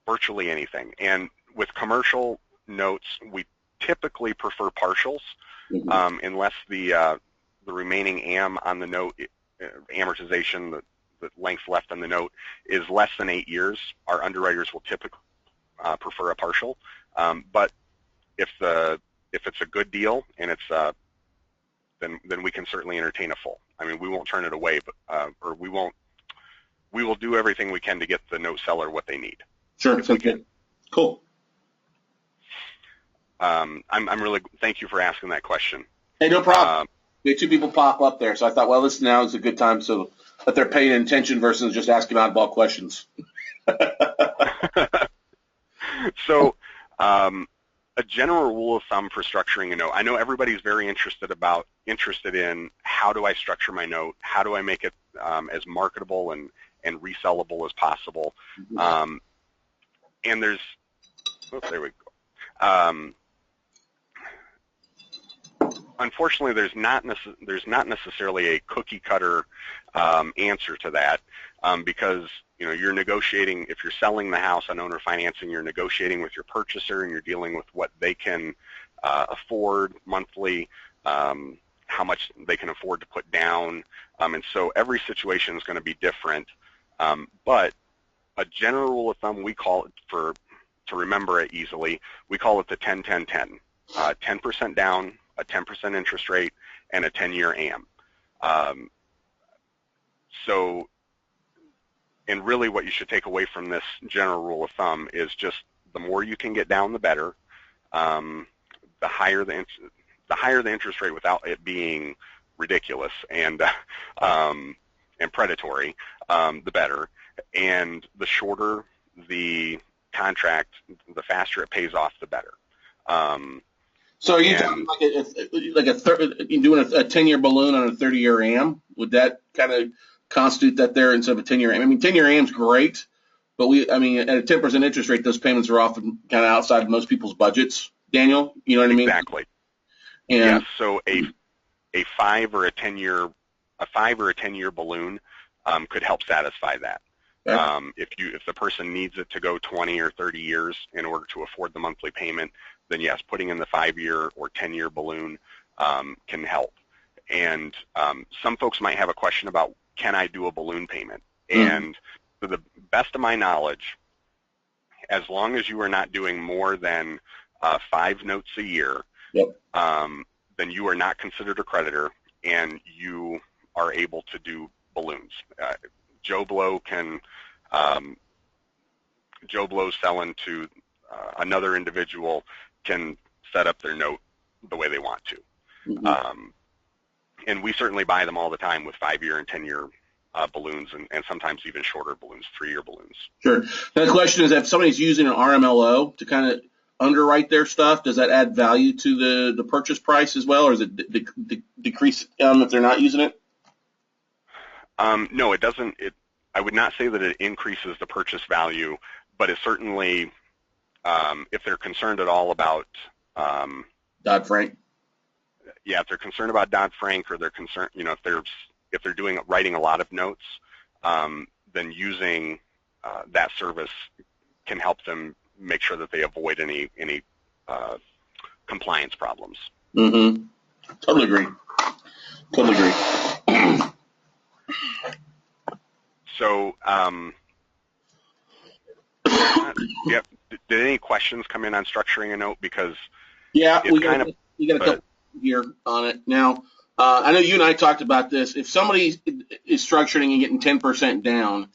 virtually anything. And with commercial notes, we typically prefer partials unless the remaining AM on the note, amortization, the length left on the note is less than 8 years. Our underwriters will typically prefer a partial. But if it's a good deal and it's then we can certainly entertain a full. I mean, we won't turn it away, but we will do everything we can to get the note seller what they need. Sure, sounds good. Cool. I'm really thank you for asking that question. Hey, no problem. We had two people pop up there, so I thought, well, this now is a good time so that they're paying attention versus just asking oddball questions. So, a general rule of thumb for structuring a note. I know everybody's very interested in how do I structure my note, how do I make it as marketable and resellable as possible. And there we go. Unfortunately, there's not necessarily a cookie cutter answer to that, because you're negotiating. If you're selling the house on owner financing, you're negotiating with your purchaser, and you're dealing with what they can afford monthly, how much they can afford to put down, and so every situation is going to be different. But a general rule of thumb, we call it, to remember it easily, we call it the 10-10-10. 10% down, a 10% interest rate, and a 10-year AM. And really what you should take away from this general rule of thumb is just the more you can get down, the better. The higher the interest rate without it being ridiculous and predatory, the better. And the shorter the contract, the faster it pays off, the better. So are you talking doing a 10-year balloon on a 30-year AM? Would that kind of constitute that there instead of a 10-year AM? I mean, 10-year AM's great, but at a 10% interest rate, those payments are often kind of outside of most people's budgets. Daniel, you know what I mean? Exactly. And yes. So a 5 or a 10-year balloon could help satisfy that. Okay. If the person needs it to go 20 or 30 years in order to afford the monthly payment, then yes, putting in the 5-year or 10-year balloon can help. And some folks might have a question about, can I do a balloon payment? And to the best of my knowledge, as long as you are not doing more than 5 notes a year, yep. Then you are not considered a creditor, and you are able to do balloons. Joe Blow selling to another individual can set up their note the way they want to. And we certainly buy them all the time with 5-year and 10-year balloons, and sometimes even shorter balloons, 3-year balloons. Sure. Now the question is, if somebody's using an RMLO to kind of underwrite their stuff, does that add value to the purchase price as well, or does it decrease if they're not using it? No, it doesn't. I would not say that it increases the purchase value, but it certainly, if they're concerned at all about Dodd-Frank. Yeah, if they're concerned about Dodd-Frank, or they're concerned, if they're writing a lot of notes, then using that service can help them make sure that they avoid any compliance problems. Totally agree. So, did any questions come in on structuring a note? Because we got a couple here on it now. I know you and I talked about this. If somebody is structuring and getting 10% down,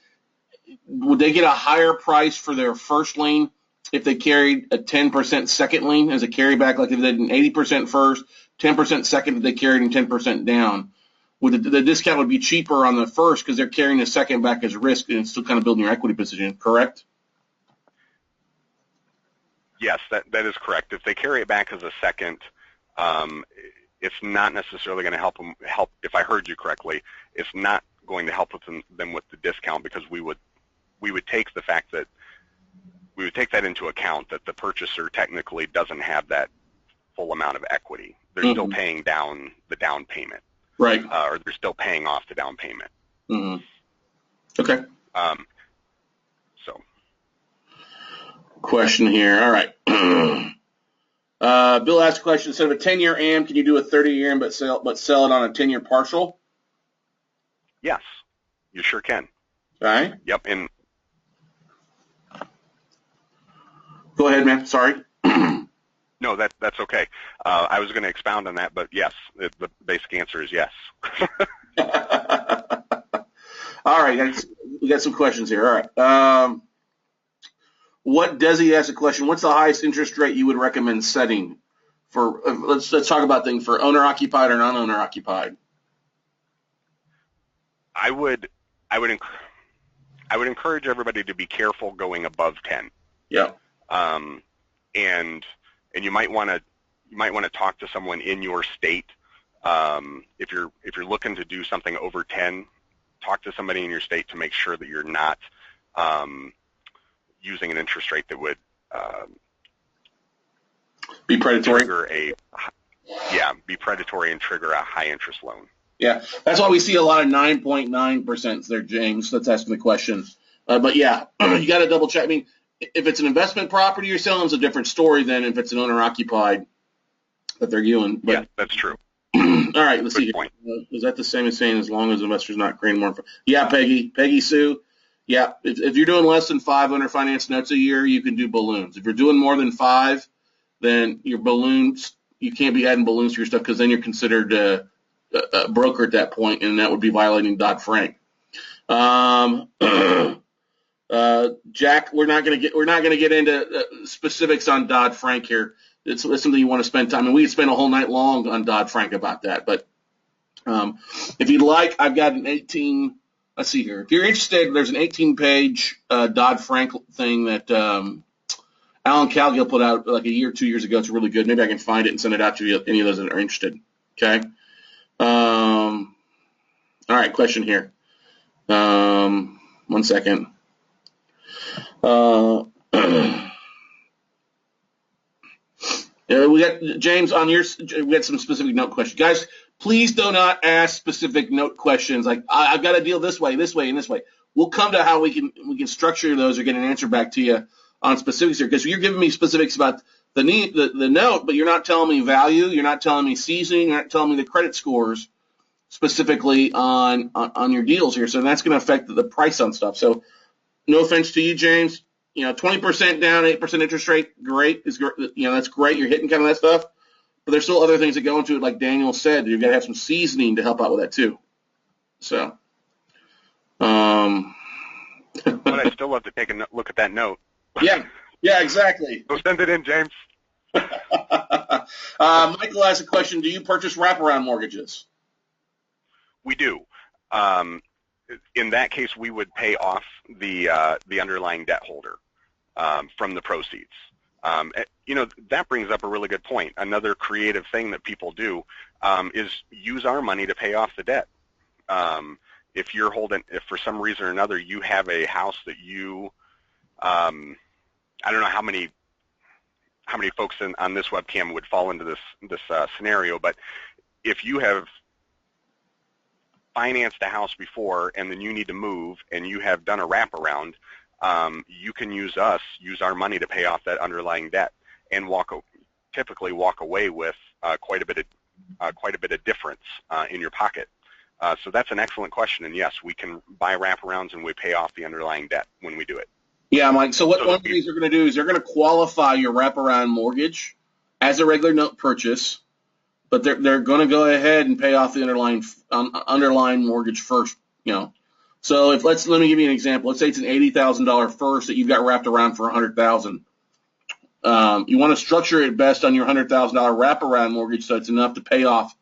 would they get a higher price for their first lien if they carried a 10% second lien as a carryback, like if they did an 80% first, 10% second if they carried and 10% down? Would the discount would be cheaper on the first because they're carrying the second back as risk and still kind of building your equity position, correct? Yes, that is correct. If they carry it back as a second, it's not necessarily going to help them. If I heard you correctly, it's not going to help with them with the discount, because we would take the fact that we would take that into account, that the purchaser technically doesn't have that full amount of equity. They're still paying down the down payment, right? Or they're still paying off the down payment. Okay. So, question here. All right. Bill asked a question. Instead of a 10-year AM, can you do a 30-year AM but sell it on a 10-year partial? Yes, you sure can. All right. Yep. And go ahead, man. Sorry. No, that's okay. I was going to expound on that, but yes, the basic answer is yes. All right, we got some questions here. All right. Desi asked a question. What's the highest interest rate you would recommend setting for? Let's talk about things for owner occupied or non-owner occupied. I would encourage everybody to be careful going above 10. Yeah. And and you might want to talk to someone in your state. If you're looking to do something over 10, talk to somebody in your state to make sure that you're not using an interest rate that would be predatory. Be predatory and trigger a high interest loan. Yeah, that's why we see a lot of 9.9% there, James. That's asking the question. But yeah, you got to double check. I mean, if it's an investment property you're selling, it's a different story than if it's an owner-occupied that they're doing. But, yeah, that's true. All right, let's Good see. point. Is that the same as saying as long as investors not creating more? Yeah, Peggy Sue. Yeah, if you're doing less than 5 owner finance notes a year, you can do balloons. If you're doing more than 5, then your balloons, you can't be adding balloons to your stuff because then you're considered a broker at that point, and that would be violating Dodd-Frank. Jack, we're not going to get into specifics on Dodd-Frank here. It's something you want to spend time, and we could spend a whole night long on Dodd-Frank about that. But if you'd like, I've got an 18. Let's see here. If you're interested, there's an 18-page Dodd-Frank thing that Alan Calgill put out like a year or 2 years ago. It's really good. Maybe I can find it and send it out to you, any of those that are interested. Okay. All right. Question here. 1 second. We got James on yours. We got some specific note questions, guys. Please do not ask specific note questions like I've got to deal this way, and this way. We'll come to how we can structure those or get an answer back to you on specifics here, because you're giving me specifics about the note, but you're not telling me value, you're not telling me seasoning, you're not telling me the credit scores specifically on your deals here. So that's going to affect the price on stuff. So no offense to you, James. 20% down, 8% interest rate, great. That's great. You're hitting kind of that stuff. But there's still other things that go into it, like Daniel said. You've got to have some seasoning to help out with that too. So, but I'd still love to take a look at that note. Yeah, exactly. Go send it in, James. Michael asked a question: do you purchase wraparound mortgages? We do. In that case, we would pay off the underlying debt holder from the proceeds. That brings up a really good point. Another creative thing that people do is use our money to pay off the debt. If for some reason or another you have a house that you, I don't know how many folks on this webcam would fall into this scenario, but if you have financed a house before and then you need to move and you have done a wraparound, you can use our money to pay off that underlying debt and typically walk away with quite a bit of difference in your pocket. So that's an excellent question, and yes, we can buy wraparounds and we pay off the underlying debt when we do it. Yeah, Mike. So one of the things they're going to do is they're going to qualify your wraparound mortgage as a regular note purchase, but they're going to go ahead and pay off the underlying mortgage first. So let me give you an example. Let's say it's an $80,000 first that you've got wrapped around for $100,000. You want to structure it best on your $100,000 wraparound mortgage so it's enough to pay off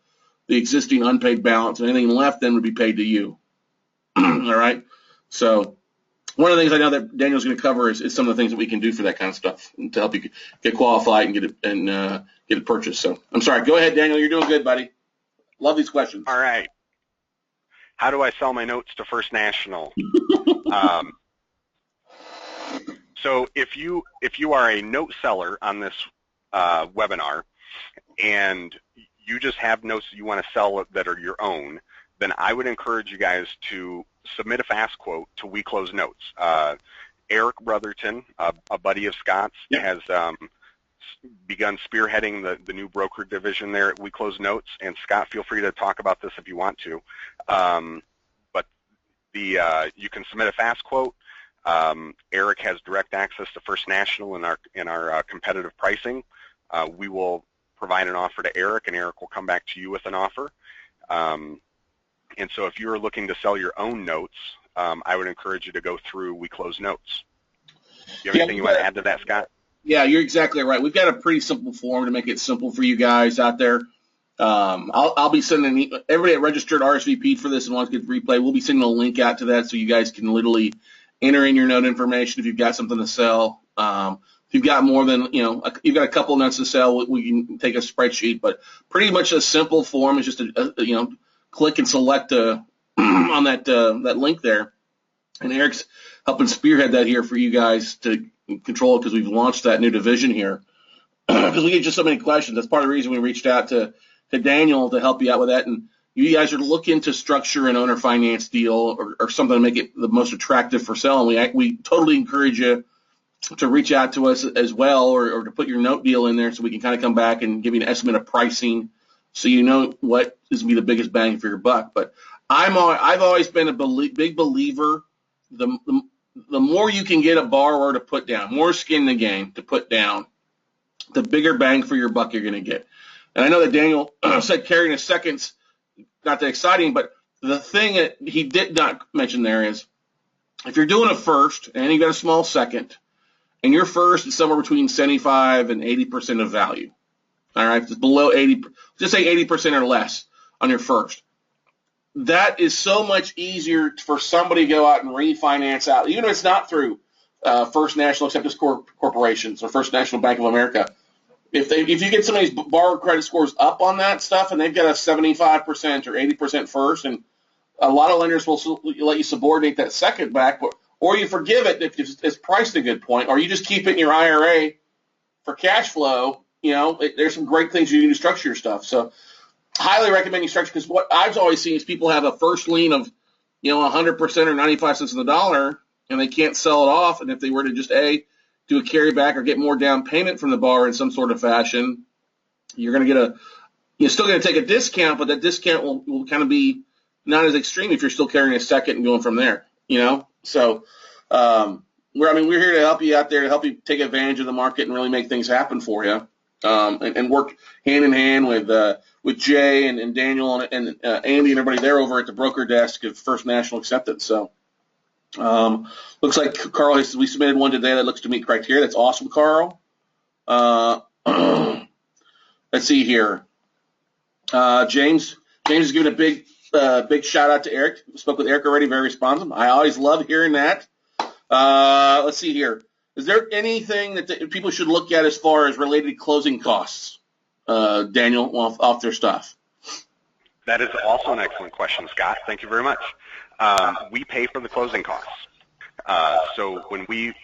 the existing unpaid balance, and anything left then would be paid to you. All right. So one of the things I know that Daniel's going to cover is some of the things that we can do for that kind of stuff to help you get qualified and get it purchased. So I'm sorry. Go ahead, Daniel. You're doing good, buddy. Love these questions. All right. How do I sell my notes to First National? So if you are a note seller on this webinar and you just have notes that you want to sell that are your own, then I would encourage you guys to submit a fast quote to We Close Notes. Eric Brotherton, a buddy of Scott's, has begun spearheading the new broker division there at We Close Notes. And Scott, feel free to talk about this if you want to. But you can submit a fast quote. Eric has direct access to First National in our competitive pricing. We will provide an offer to Eric, and Eric will come back to you with an offer. And so if you're looking to sell your own notes, I would encourage you to go through We Close Notes. Do you have anything you want to add to that, Scott? Yeah, you're exactly right. We've got a pretty simple form to make it simple for you guys out there. I'll be sending everybody that registered RSVP for this and wants to get the replay. We'll be sending a link out to that so you guys can literally enter in your note information if you've got something to sell. If you've got more than, you've got a couple notes to sell, we can take a spreadsheet, but pretty much a simple form is just click and select on that link there. And Eric's helping spearhead that here for you guys to control it because we've launched that new division here. Because we get just so many questions. That's part of the reason we reached out to Daniel to help you out with that. And you guys are looking to structure an owner finance deal or something to make it the most attractive for selling. We totally encourage you to reach out to us as well, or to put your note deal in there so we can kind of come back and give you an estimate of pricing so you know what is going to be the biggest bang for your buck. But I've always been a big believer, the more you can get a borrower to put down, more skin in the game to put down, the bigger bang for your buck you're going to get. And I know that Daniel said carrying a second's not that exciting, but the thing that he did not mention there is if you're doing a first and you got a small second, and your first is somewhere between 75 and 80% of value. All right, it's below 80, just say 80% or less on your first. That is so much easier for somebody to go out and refinance out, even if it's not through First National Acceptance Corporations or First National Bank of America. If you get somebody's borrower credit scores up on that stuff and they've got a 75% or 80% first, and a lot of lenders will let you subordinate that second back, or you forgive it if it's priced a good point, or you just keep it in your IRA for cash flow. There's some great things you can do to structure your stuff. So highly recommend you structure, because what I've always seen is people have a first lien of 100% or 95 cents on the dollar, and they can't sell it off. And if they were to just do a carryback or get more down payment from the borrower in some sort of fashion, you're still going to take a discount, but that discount will kind of be not as extreme if you're still carrying a second and going from there. So we're here to help you out there, to help you take advantage of the market and really make things happen for you, and work hand in hand with Jay and Daniel and Andy and everybody there over at the broker desk of First National Acceptance. So looks like Carl we submitted one today that looks to meet criteria. That's awesome, Carl. Let's see here. James is giving a big shout out to Eric. Spoke with Eric already, very responsive. I always love hearing that. Let's see here. Is there anything that people should look at as far as related closing costs, Daniel, off their stuff? That is also an excellent question, Scott. Thank you very much. We pay for the closing costs. So when we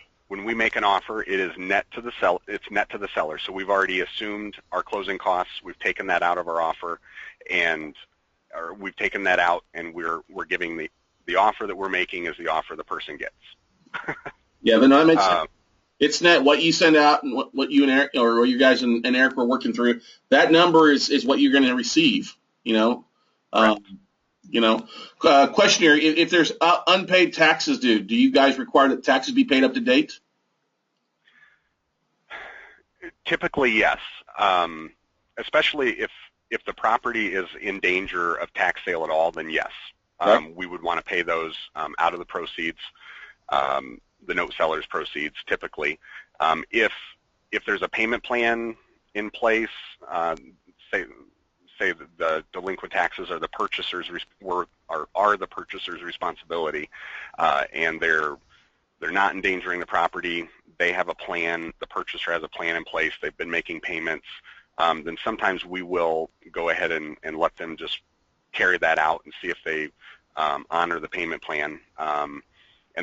make an offer, it is net to the seller. It's net to the seller. So we've already assumed our closing costs. We've taken that out of our offer, or we've taken that out, and we're giving the offer that we're making is the offer the person gets. Yeah, but no, that makes sense. It's net what you send out and what you and Eric, or what you guys and Eric were working through. That number is what you're going to receive. Right. Question here: if there's unpaid taxes due, do you guys require that taxes be paid up to date? Typically, yes. Especially if the property is in danger of tax sale at all, then yes. Right. We would want to pay those out of the proceeds, the note seller's proceeds, typically. If there's a payment plan in place, say the delinquent taxes are the purchaser's responsibility, and they're not endangering the property. They have a plan. The purchaser has a plan in place. They've been making payments. Then sometimes we will go ahead and let them just carry that out and see if they honor the payment plan. And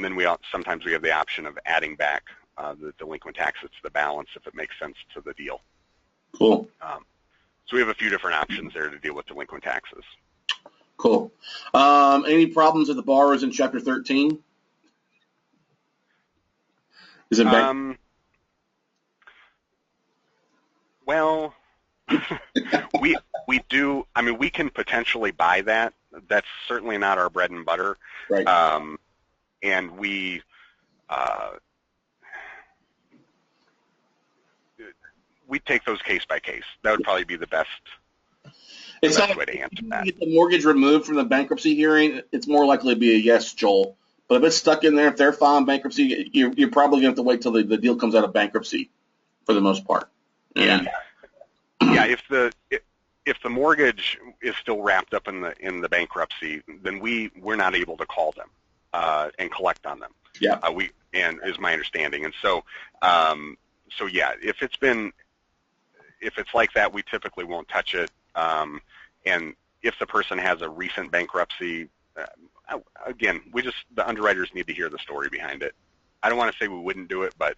then sometimes we have the option of adding back the delinquent taxes to the balance if it makes sense to the deal. Cool. So we have a few different options there to deal with delinquent taxes. Cool. Any problems with the borrowers in Chapter 13? Is it well, we do. I mean, we can potentially buy that. That's certainly not our bread and butter. Right. And we take those case by case. That would probably be the best way to answer that. Get the mortgage removed from the bankruptcy hearing, it's more likely to be a yes, Joel. But if it's stuck in there, if they're filing bankruptcy, you're probably going to have to wait till the deal comes out of bankruptcy, for the most part. Yeah. Yeah. If the mortgage is still wrapped up in the bankruptcy, then we're not able to call them and collect on them. Yeah. And is my understanding. And so So yeah, if it's like that, we typically won't touch it. And if the person has a recent bankruptcy, again, the underwriters need to hear the story behind it. I don't want to say we wouldn't do it, but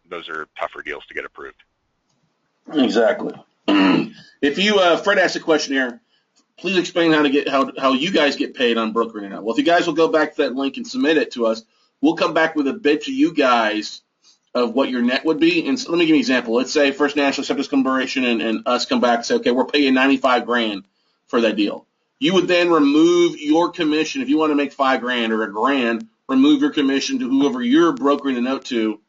those are tougher deals to get approved. Exactly. If you, Fred asked a question here, please explain how you guys get paid on brokering it out. Well, if you guys will go back to that link and submit it to us, we'll come back with a bid to you guys of what your net would be. And so let me give you an example. Let's say First National accepts comparison and us come back and say, okay, we're paying $95,000 for that deal. You would then remove your commission. If you want to make $5,000 or $1,000, remove your commission to whoever you're brokering the note to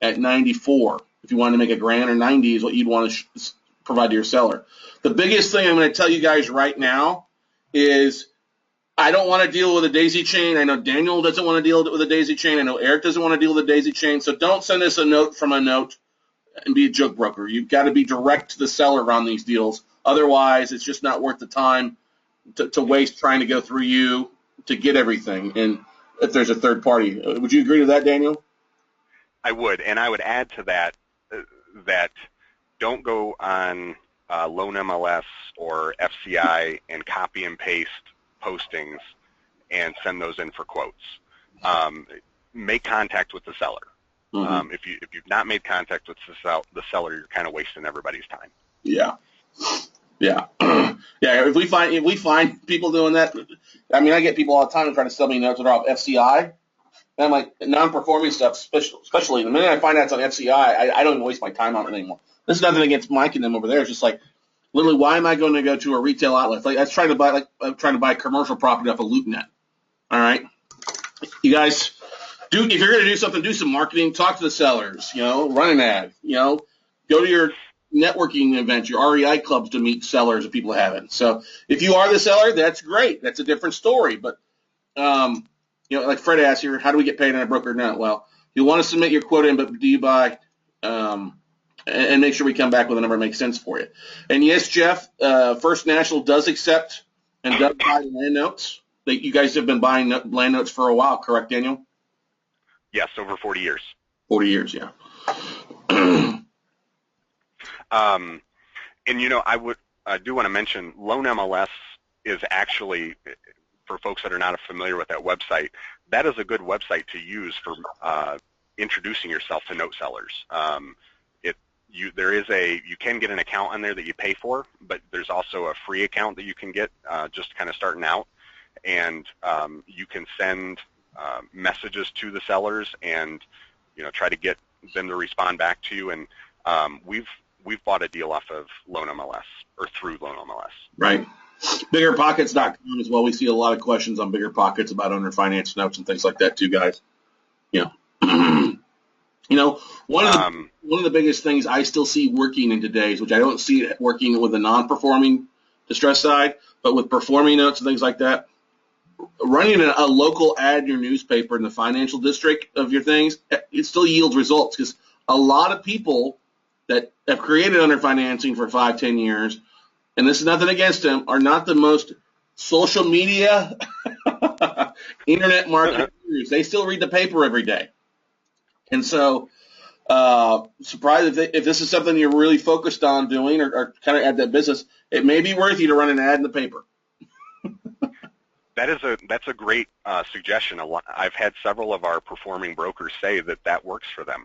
at 94. If you want to make $1,000 or 90 is what you'd want to provide to your seller. The biggest thing I'm going to tell you guys right now is I don't want to deal with a daisy chain. I know Daniel doesn't want to deal with a daisy chain. I know Eric doesn't want to deal with a daisy chain. So don't send us a note from a note and be a joke broker. You've got to be direct to the seller on these deals. Otherwise, it's just not worth the time to waste trying to go through you to get everything. And if there's a third party, would you agree to that, Daniel? I would, and I would add to that that don't go on Loan MLS or FCI and copy and paste postings and send those in for quotes. Make contact with the seller. Mm-hmm. If you've not made contact with the seller, you're kind of wasting everybody's time. Yeah. Yeah. Yeah. If we find people doing that, I mean, I get people all the time trying to sell me notes that are off FCI. And I'm like, non-performing stuff, especially the minute I find out it's on FCI, I don't even waste my time on it anymore. This is nothing against Mike and them over there. It's just like, literally, why am I going to go to a retail outlet? Like, I'm trying to buy commercial property off of LoopNet. All right, you guys, if you're going to do something, do some marketing. Talk to the sellers. Run an ad. Go to your networking events, your REI clubs to meet sellers that people haven't. So if you are the seller, that's great. That's a different story. But like Fred asked here, how do we get paid on a broker note? Well, you'll want to submit your quote in, but do you buy? And make sure we come back with a number that makes sense for you. And yes, Jeff, First National does accept and does buy land notes. You guys have been buying land notes for a while, correct, Daniel? Yes, over 40 years. 40 years, yeah. And I do want to mention Loan MLS is actually, for folks that are not familiar with that website, that is a good website to use for introducing yourself to note sellers. You can get an account on there that you pay for, but there's also a free account that you can get just kind of starting out, and you can send messages to the sellers and try to get them to respond back to you. And we've bought a deal off of Loan MLS or through Loan MLS. Right. BiggerPockets.com as well. We see a lot of questions on BiggerPockets about owner finance notes and things like that too, guys. Yeah. One of the biggest things I still see working in today's, which I don't see it working with the non-performing distress side, but with performing notes and things like that, running a local ad in your newspaper in the financial district of your things, it still yields results because a lot of people that have created under financing for 5-10 years, and this is nothing against them, are not the most social media, internet marketers. They still read the paper every day. And so, surprised if this is something you're really focused on doing or kind of at that business, it may be worth you to run an ad in the paper. That's a great suggestion. I've had several of our performing brokers say that works for them,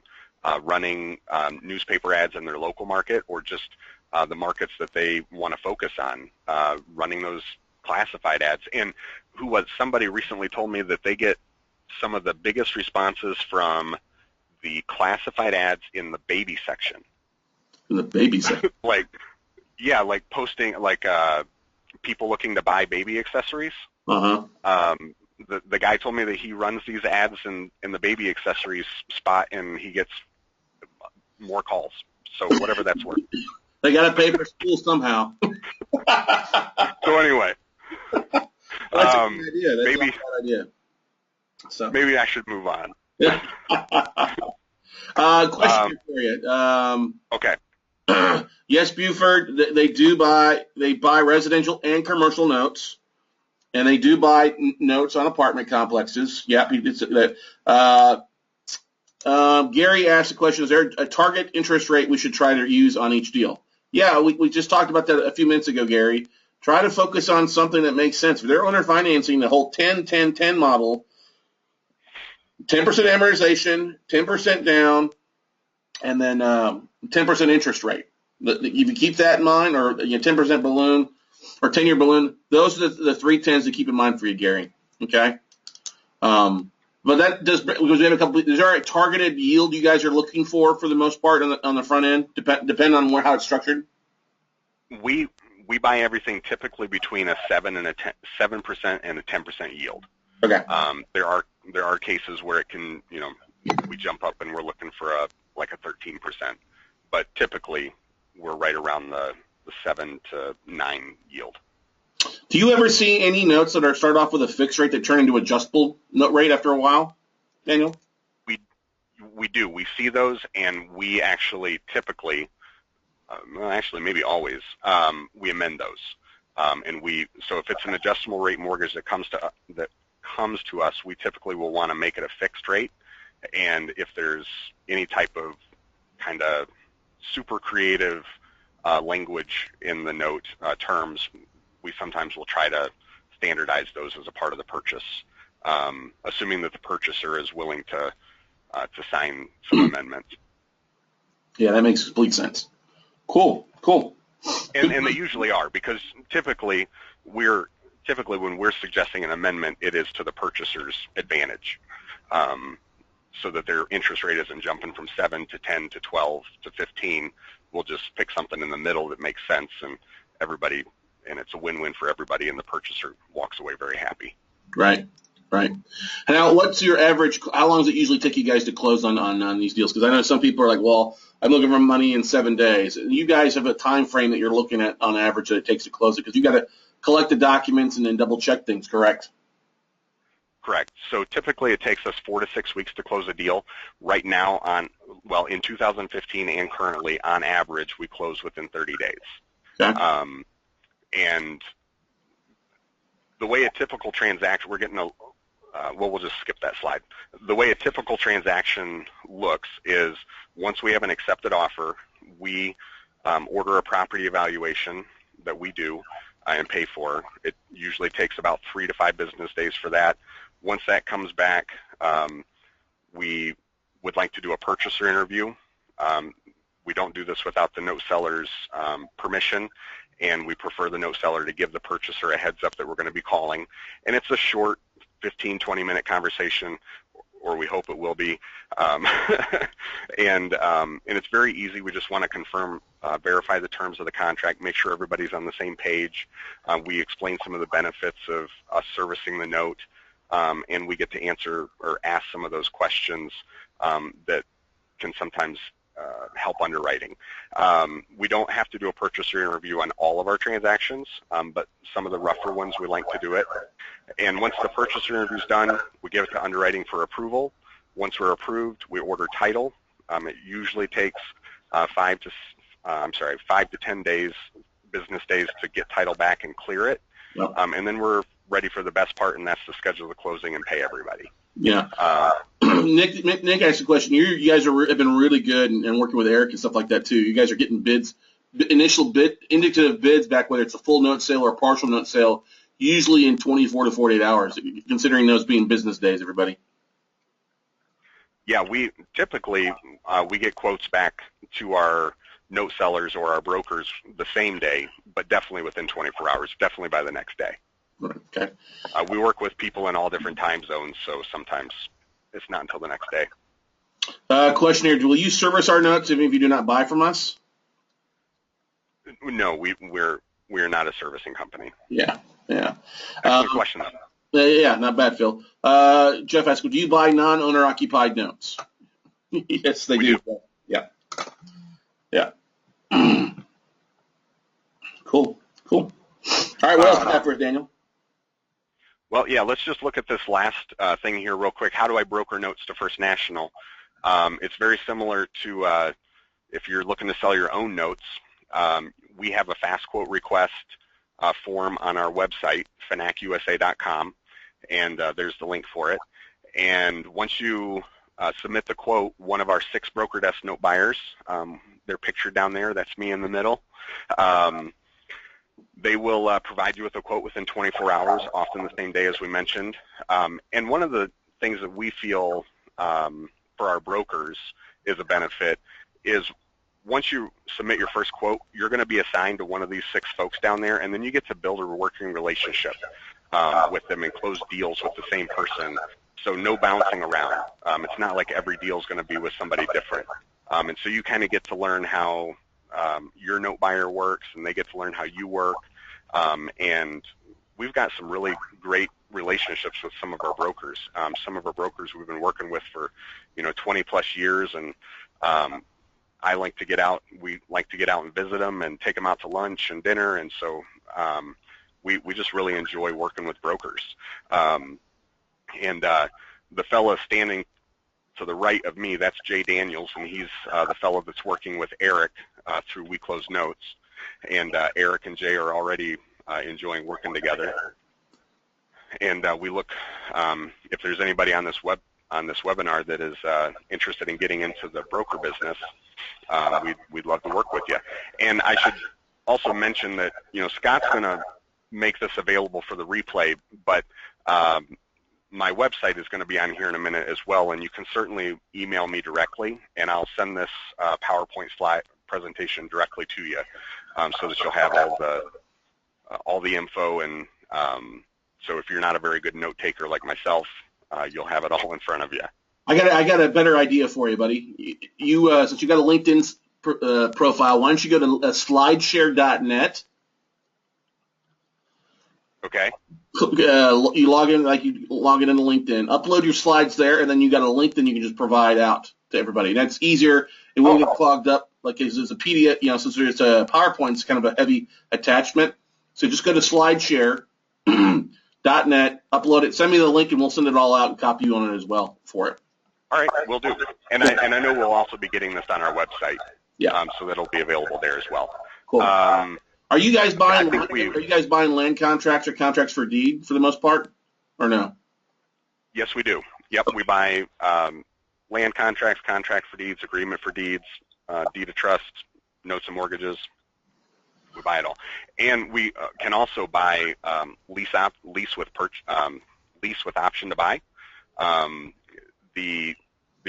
running newspaper ads in their local market or just the markets that they want to focus on, running those classified ads. And somebody recently told me that they get some of the biggest responses from the classified ads in the baby section. In the baby section? like posting, people looking to buy baby accessories. Uh-huh. The guy told me that he runs these ads in the baby accessories spot, and he gets more calls. So whatever that's worth. They got to pay for school somehow. So anyway. That's a good idea. That's a good idea. So maybe I should move on. Question for you. Okay. Yes, Buford, they buy residential and commercial notes, and they do buy notes on apartment complexes. Yeah, Gary asked the question, is there a target interest rate we should try to use on each deal? Yeah, we just talked about that a few minutes ago, Gary. Try to focus on something that makes sense. If they're owner financing the whole 10-10-10 model, 10% amortization, 10% down, and then 10% interest rate. If you keep that in mind, or 10% balloon or 10-year balloon, those are the three tens to keep in mind for you, Gary. Okay. But that does, because we have a couple. Is there a targeted yield you guys are looking for the most part on the front end, depending on how it's structured? We buy everything typically between a 7% and a 10% yield. Okay. There are cases where it can, we jump up and we're looking for a 13%, but typically we're right around the 7 to 9 yield. Do you ever see any notes that are start off with a fixed rate that turn into adjustable note rate after a while, Daniel? We do. We see those, and we actually typically, maybe always, we amend those. So if it's an adjustable rate mortgage that comes to us, we typically will want to make it a fixed rate. And if there's any type of kind of super creative language in the note terms, we sometimes will try to standardize those as a part of the purchase, assuming that the purchaser is willing to sign some amendments. Yeah, that makes complete sense. Cool. And they usually are, because typically when we're suggesting an amendment, it is to the purchaser's advantage, so that their interest rate isn't jumping from 7 to 10 to 12 to 15. We'll just pick something in the middle that makes sense, and it's a win-win for everybody, and the purchaser walks away very happy. Right. Now, what's your average? How long does it usually take you guys to close on these deals? Because I know some people are like, well, I'm looking for money in 7 days. You guys have a time frame that you're looking at on average that it takes to close it, because you got to collect the documents and then double check things, correct? Correct. So typically it takes us 4 to 6 weeks to close a deal. Right now, in 2015 and currently, on average, we close within 30 days. Okay. And the way a typical transaction, we'll just skip that slide. The way a typical transaction looks is, once we have an accepted offer, we order a property evaluation that we do and pay for. It usually takes about 3 to 5 business days for that. Once that comes back, we would like to do a purchaser interview. We don't do this without the note seller's permission, and we prefer the note seller to give the purchaser a heads up that we're going to be calling. And it's a short 15, 20-minute conversation, or we hope it will be. And it's very easy. We just want to confirm, verify the terms of the contract, make sure everybody's on the same page. We explain some of the benefits of us servicing the note, and we get to answer or ask some of those questions that can sometimes help underwriting. We don't have to do a purchaser interview on all of our transactions, but some of the rougher ones we like to do it. And once the purchaser interview is done, we give it to underwriting for approval. Once we're approved, we order title. It usually takes 5 to 10 business days to get title back and clear it. Yep. And then we're ready for the best part, and that's to schedule the closing and pay everybody. Yeah. Nick asked a question. You guys have been really good and working with Eric and stuff like that too. You guys are getting indicative bids back, whether it's a full note sale or a partial note sale, usually in 24 to 48 hours, considering those being business days, everybody. Yeah, we typically we get quotes back to our note sellers or our brokers the same day, but definitely within 24 hours, definitely by the next day. Okay. We work with people in all different time zones, so sometimes it's not until the next day. Question here: will you service our notes even if you do not buy from us? No, we're not a servicing company. Yeah. Excellent question. Yeah, not bad, Phil. Jeff asked, do you buy non-owner occupied notes? Yes, they do. Yeah. Cool. All right, what else do you have for us, Daniel? Well, yeah, let's just look at this last thing here real quick. How do I broker notes to First National? It's very similar to if you're looking to sell your own notes. We have a fast quote request form on our website, finacusa.com, and there's the link for it. And once you submit the quote. One of our 6 broker desk note buyers, they're pictured down there. That's me in the middle. They will provide you with a quote within 24 hours, often the same day as we mentioned. And one of the things that we feel for our brokers is a benefit is once you submit your first quote, you're going to be assigned to one of these 6 folks down there, and then you get to build a working relationship with them and close deals with the same person. So no bouncing around. It's not like every deal is going to be with somebody different. And so you kind of get to learn how your note buyer works, and they get to learn how you work. And we've got some really great relationships with some of our brokers. Some of our brokers we've been working with for 20 plus years, and I like to get out. We like to get out and visit them and take them out to lunch and dinner, and so we just really enjoy working with brokers. And the fellow standing to the right of me, that's Jay Daniels, and he's the fellow that's working with Eric through We Close Notes. And Eric and Jay are already enjoying working together. And we look, if there's anybody on this webinar that is interested in getting into the broker business, we'd love to work with you. And I should also mention that Scott's going to make this available for the replay, but my website is going to be on here in a minute as well, and you can certainly email me directly, and I'll send this PowerPoint slide presentation directly to you, so that you'll have all the info. And so if you're not a very good note taker like myself, you'll have it all in front of you. I got a better idea for you, buddy. You since you got a LinkedIn profile, why don't you go to slideshare.net? Okay. You log in like you log in into LinkedIn, upload your slides there, and then you got a link that you can just provide out to everybody. And that's easier. It won't get clogged up like it's a PDF. Since it's a PowerPoint, it's kind of a heavy attachment. So just go to slideshare.net, upload it, send me the link, and we'll send it all out and copy you on it as well for it. All right, we'll do. And I know we'll also be getting this on our website. Yeah. So that'll be available there as well. Cool. Are you guys buying? Are you guys buying land contracts or contracts for deed for the most part, or no? Yes, we do. Yep, we buy land contracts, contract for deeds, agreement for deeds, deed of trust, notes and mortgages. We buy it all, and we can also buy lease with option to buy. The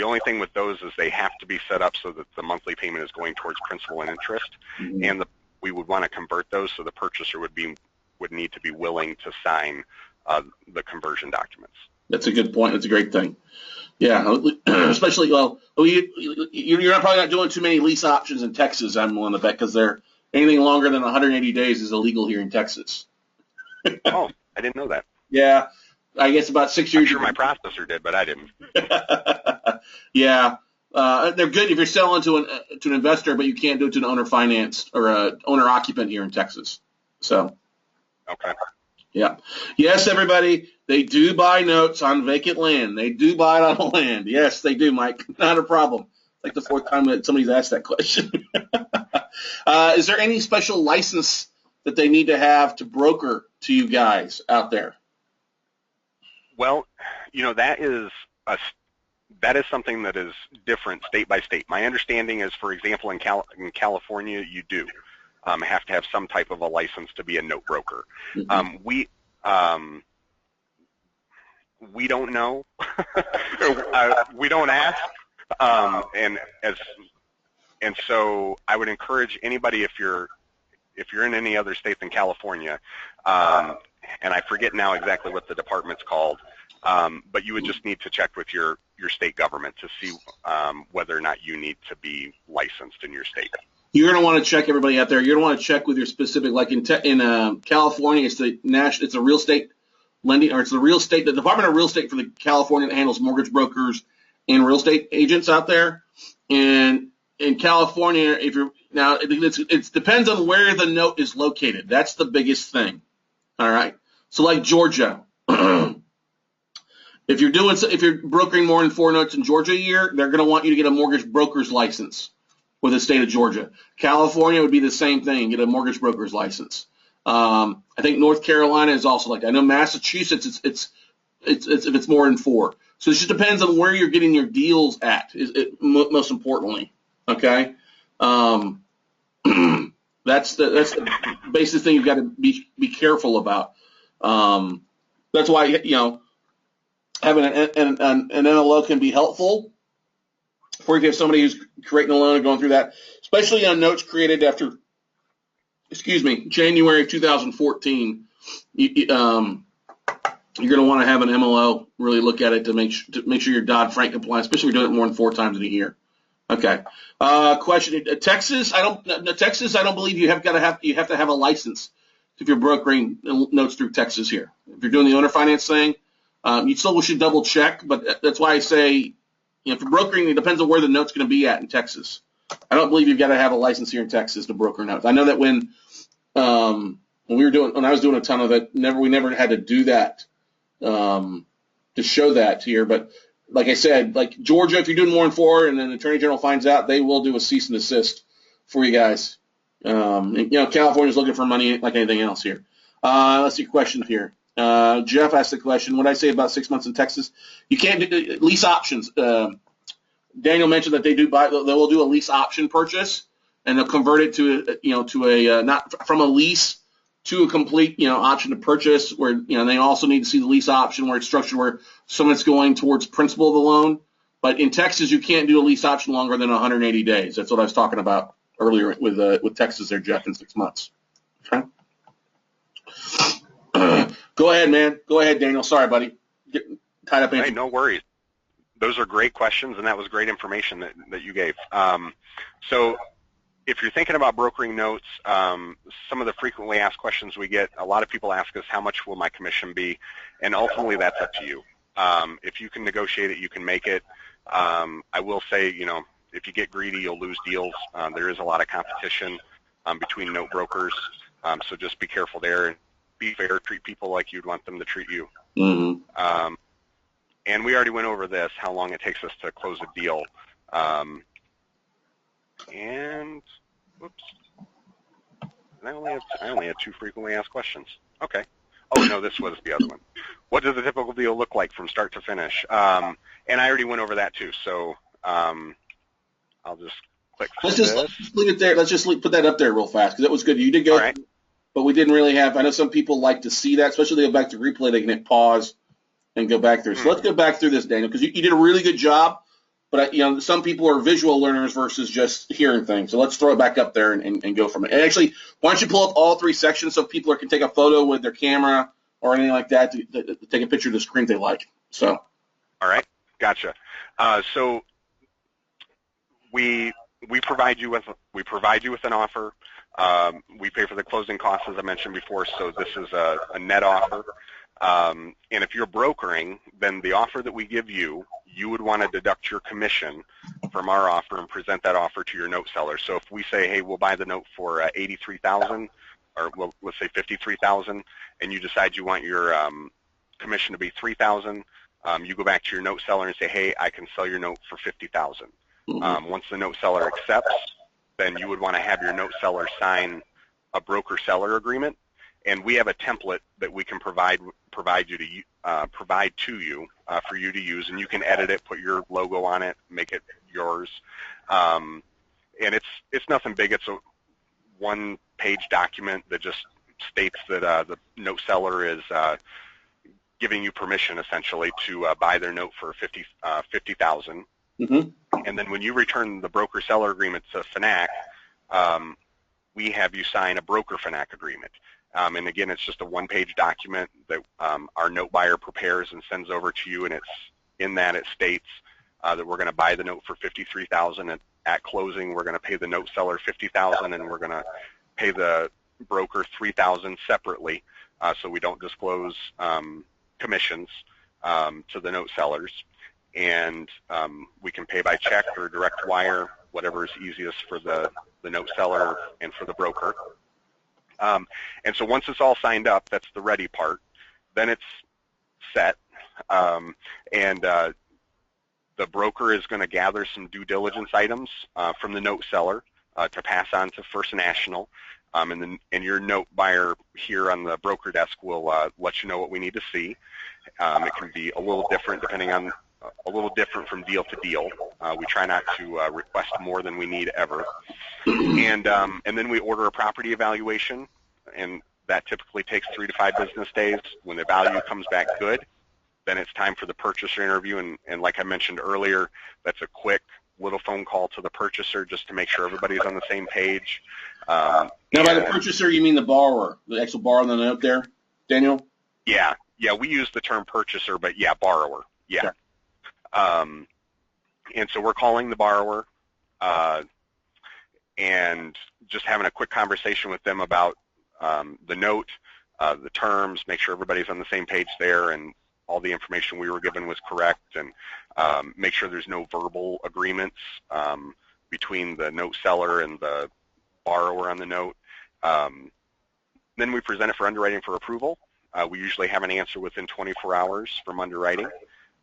only thing with those is they have to be set up so that the monthly payment is going towards principal and interest, and we would want to convert those, so the purchaser would need to be willing to sign the conversion documents. That's a good point. That's a great thing. Yeah, especially you're probably not doing too many lease options in Texas. I'm willing to bet, because anything longer than 180 days is illegal here in Texas. Oh, I didn't know that. Yeah, I guess about 6 years. I'm sure my processor did, but I didn't. Yeah. They're good if you're selling to an investor, but you can't do it to an owner financed or an owner occupant here in Texas. So. Okay. Yeah. Yes, everybody, they do buy notes on vacant land. They do buy it on land. Yes, they do, Mike. Not a problem. Like the 4th time that somebody's asked that question. Is there any special license that they need to have to broker to you guys out there? Well, that is something that is different state by state. My understanding is, for example, in California, you do have to have some type of a license to be a note broker. We don't know. We don't ask. And so I would encourage anybody, if you're in any other state than California, and I forget now exactly what the department's called, but you would just need to check with your state government to see whether or not you need to be licensed in your state. You're going to want to check, everybody out there. You're going to want to check with your specific, like in California, it's a real estate lending, or it's the Department of Real Estate for the California that handles mortgage brokers and real estate agents out there. And in California, it depends on where the note is located. That's the biggest thing. All right. So like Georgia. If you're brokering more than 4 notes in Georgia a year, they're going to want you to get a mortgage broker's license with the state of Georgia. California would be the same thing, get a mortgage broker's license. I think North Carolina is also like that. I know Massachusetts, it's if it's more than 4. So it just depends on where you're getting your deals at, most importantly. Okay. That's the basic thing you've got to be careful about. That's why, having an NLO can be helpful for if you have somebody who's creating a loan and going through that, especially on notes created after, January of 2014. You're going to want to have an MLO really look at it to make sure you're Dodd-Frank compliant, especially if you're doing it more than 4 times in a year. Okay. Question: Texas? I don't believe you have to have a license if you're brokering notes through Texas here. If you're doing the owner finance thing, you still should double check. But that's why I say, if you're brokering, it depends on where the note's going to be at in Texas. I don't believe you've got to have a license here in Texas to broker notes. I know that when I was doing a ton of it, we never had to do that to show that here, but. Like I said, like Georgia, if you're doing more than 4 and then the Attorney General finds out, they will do a cease and desist for you guys. California's looking for money like anything else here. Let's see questions here. Jeff asked the question, what did I say about 6 months in Texas? You can't do lease options. Daniel mentioned that they will do a lease option purchase and they'll convert it to not from a lease to a complete, option to purchase where, they also need to see the lease option where it's structured where someone's going towards principal of the loan. But in Texas, you can't do a lease option longer than 180 days. That's what I was talking about earlier with Texas there, Jeff, in 6 months. Okay. Go ahead, man. Go ahead, Daniel. Sorry, buddy. Getting tied up in. Hey, no worries. Those are great questions, and that was great information that you gave. So if you're thinking about brokering notes, some of the frequently asked questions we get, a lot of people ask us, how much will my commission be? And ultimately, that's up to you. If you can negotiate it, you can make it. I will say, if you get greedy, you'll lose deals. There is a lot of competition between note brokers, so just be careful there and be fair. Treat people like you'd want them to treat you. Mm-hmm. And we already went over this, how long it takes us to close a deal. And whoops, I only had 2 frequently asked questions. Okay. Oh no, this was the other one. What does a typical deal look like from start to finish? And I already went over that too. So I'll just click. Let's just leave it there. Let's just put that up there real fast because that was good. You did go, right. But we didn't really have. I know some people like to see that, especially they go back to replay. They can hit pause and go back through. So let's go back through this, Daniel, because you did a really good job. But some people are visual learners versus just hearing things. So let's throw it back up there and go from it. And actually, why don't you pull up all 3 sections so people can take a photo with their camera or anything like that to take a picture of the screen they like. So. All right, gotcha. So we provide you with an offer. We pay for the closing costs, as I mentioned before. So this is a net offer. And if you're brokering, then the offer that we give you, you would want to deduct your commission from our offer and present that offer to your note seller. So if we say, hey, we'll buy the note for $83,000, or let's say $53,000, and you decide you want your commission to be $3,000, you go back to your note seller and say, hey, I can sell your note for $50,000. Once the note seller accepts, then you would want to have your note seller sign a broker-seller agreement. And we have a template that we can provide to you for you to use, and you can edit it, put your logo on it, make it yours. And it's nothing big. It's a 1-page document that just states that the note seller is giving you permission essentially to buy their note for $50,000. And then when you return the broker-seller agreement to FNAC, we have you sign a broker-FNAC agreement. And again, it's just a 1-page document that our note buyer prepares and sends over to you, and in that it states that we're going to buy the note for $53,000, and at closing we're going to pay the note seller $50,000, and we're going to pay the broker $3,000 separately, so we don't disclose commissions to the note sellers. And we can pay by check or direct wire, whatever is easiest for the note seller and for the broker. And so once it's all signed up, that's the ready part. Then it's set, and the broker is going to gather some due diligence items from the note seller to pass on to First National, and your note buyer here on the broker desk will let you know what we need to see. It can be a little different depending on a little different from deal to deal. We try not to request more than we need ever. And then we order a property evaluation, and that typically takes 3 to 5 business days. When the value comes back good, then it's time for the purchaser interview. And like I mentioned earlier, that's a quick little phone call to the purchaser just to make sure everybody's on the same page. Now, by the purchaser, you mean the borrower, the actual borrower on the note there, Daniel? Yeah, we use the term purchaser, but yeah, borrower. Yeah. Okay. And so we're calling the borrower and just having a quick conversation with them about the note, the terms, make sure everybody's on the same page there, and all the information we were given was correct, and make sure there's no verbal agreements between the note seller and the borrower on the note. Then we present it for underwriting for approval. We usually have an answer within 24 hours from underwriting,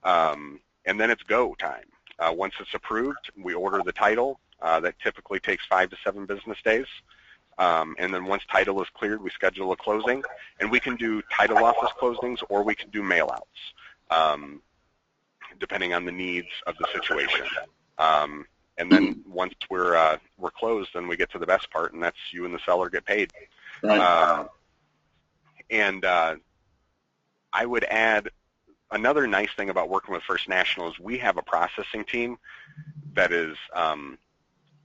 and then it's go time. Once it's approved, we order the title. That typically takes 5 to 7 business days. And then once title is cleared, we schedule a closing. And we can do title office closings, or we can do mail-outs, depending on the needs of the situation. And then once we're closed, then we get to the best part, and that's you and the seller get paid. Right. And I would add another nice thing about working with First National is we have a processing team that is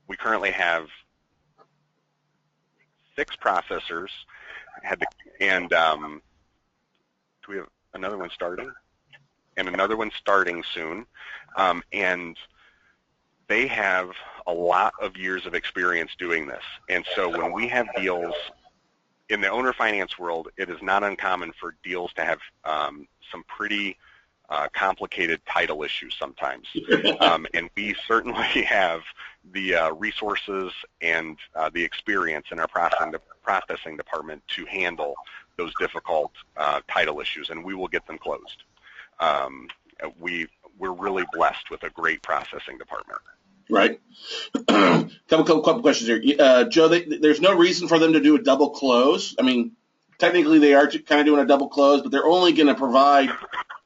we currently have 6 processors, and do we have another one starting? And another one starting soon. And they have a lot of years of experience doing this. And so when we have deals in the owner finance world, it is not uncommon for deals to have some pretty complicated title issues sometimes. And we certainly have the resources and the experience in our processing department to handle those difficult title issues, and we will get them closed. We're really blessed with a great processing department. Right. couple questions here. Joe, there's no reason for them to do a double close. I mean, technically they are kind of doing a double close, but they're only going to provide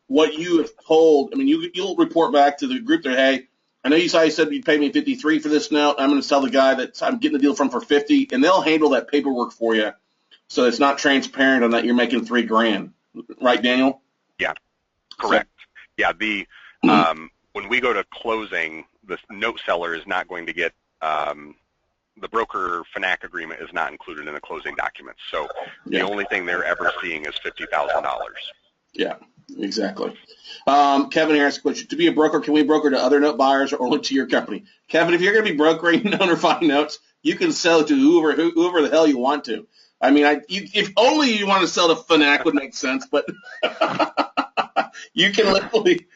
what you have told. I mean, you'll report back to the group that, hey, I know you said you'd pay me $53 for this note. I'm going to tell the guy that I'm getting the deal from for $50, and they'll handle that paperwork for you, so it's not transparent on that you're making $3,000. Right, Daniel? Yeah, correct. Yeah, when we go to closing, the note seller is not going to get the broker FNAC agreement is not included in the closing documents. So the only thing they're ever seeing is $50,000. Yeah, exactly. Kevin here asks a question. To be a broker, can we broker to other note buyers or only to your company? Kevin, if you're going to be brokering owner-fund notes, you can sell to whoever the hell you want to. I mean, if only you want to sell to FNAC would make sense, but you can literally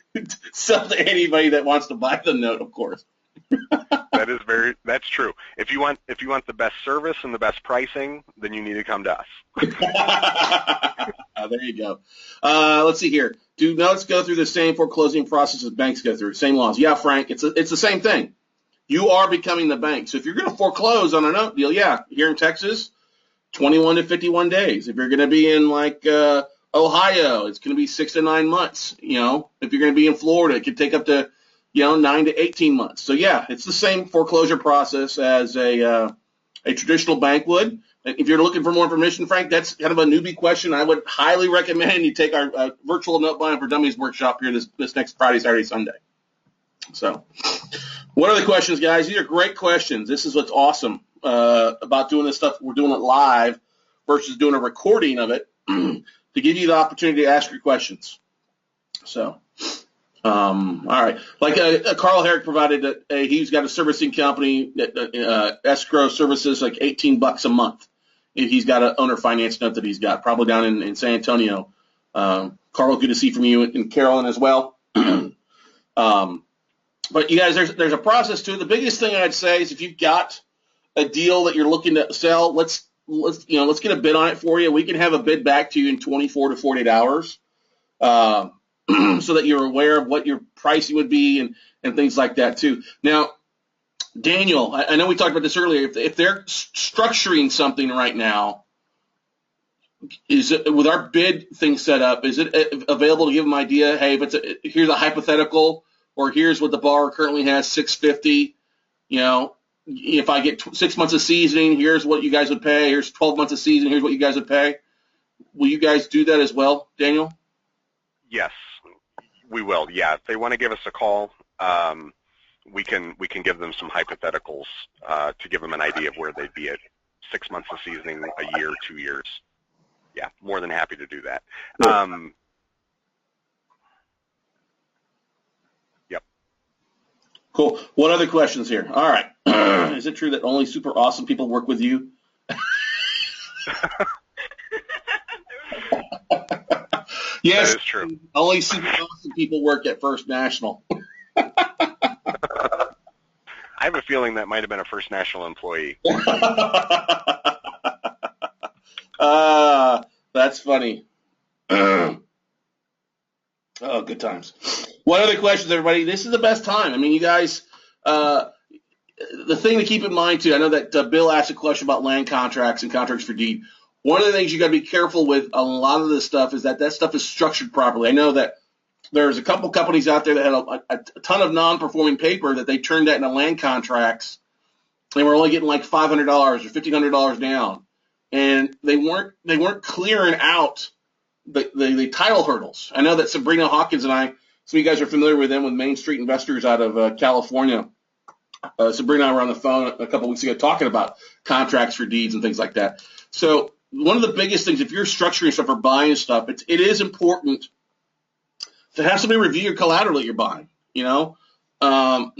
sell to anybody that wants to buy the note, of course. That's true. If you want the best service and the best pricing, then you need to come to us. There you go. Let's see here. Do notes go through the same foreclosing process as banks go through? Same laws. Yeah, Frank, it's the same thing. You are becoming the bank. So if you're going to foreclose on a note deal, yeah, here in Texas, 21 to 51 days. If you're going to be in Ohio, it's going to be 6 to 9 months. If you're going to be in Florida, it could take up to 9 to 18 months. So yeah, it's the same foreclosure process as a traditional bank would. If you're looking for more information, Frank, that's kind of a newbie question. I would highly recommend you take our virtual note buying for dummies workshop here this next Friday, Saturday, Sunday. So, what are the questions, guys? These are great questions. This is what's awesome about doing this stuff. We're doing it live versus doing a recording of it to give you the opportunity to ask your questions. So, all right. Like Carl Herrick provided that he's got a servicing company that escrow services like $18 a month. If he's got an owner finance note that he's got, probably down in San Antonio. Carl, good to see from you, and Carolyn as well. But you guys, there's a process to it. The biggest thing I'd say is if you've got a deal that you're looking to sell, let's get a bid on it for you. We can have a bid back to you in 24 to 48 hours, so that you're aware of what your pricing would be and things like that too. Now, Daniel, I know we talked about this earlier. If they're structuring something right now, is it, with our bid thing set up, is it available to give them an idea? Hey, if here's a hypothetical, or here's what the borrower currently has, 650. You know, if I get 6 months of seasoning, here's what you guys would pay. Here's 12 months of seasoning. Here's what you guys would pay. Will you guys do that as well, Daniel? Yes, we will. Yeah, if they want to give us a call, we can give them some hypotheticals to give them an idea of where they'd be at 6 months of seasoning, a year, 2 years. Yeah, more than happy to do that. Yep. Cool. What other questions here? All right. Is it true that only super awesome people work with you? Yes, that is true. Only super awesome people work at First National. I have a feeling that might have been a First National employee. That's funny. Oh, good times. What other questions, everybody? This is the best time. I mean, you guys, the thing to keep in mind, too, I know that Bill asked a question about land contracts and contracts for deed. One of the things you got to be careful with a lot of this stuff is that stuff is structured properly. I know that there's a couple companies out there that had a ton of non-performing paper that they turned that into land contracts, and were only getting like $500 or $1,500 down, and they weren't clearing out the title hurdles. I know that Sabrina Hawkins and I, some of you guys are familiar with them, with Main Street Investors out of California. Sabrina and I were on the phone a couple weeks ago talking about contracts for deeds and things like that. So one of the biggest things, if you're structuring stuff or buying stuff, it is important to have somebody review your collateral that you're buying. You know, now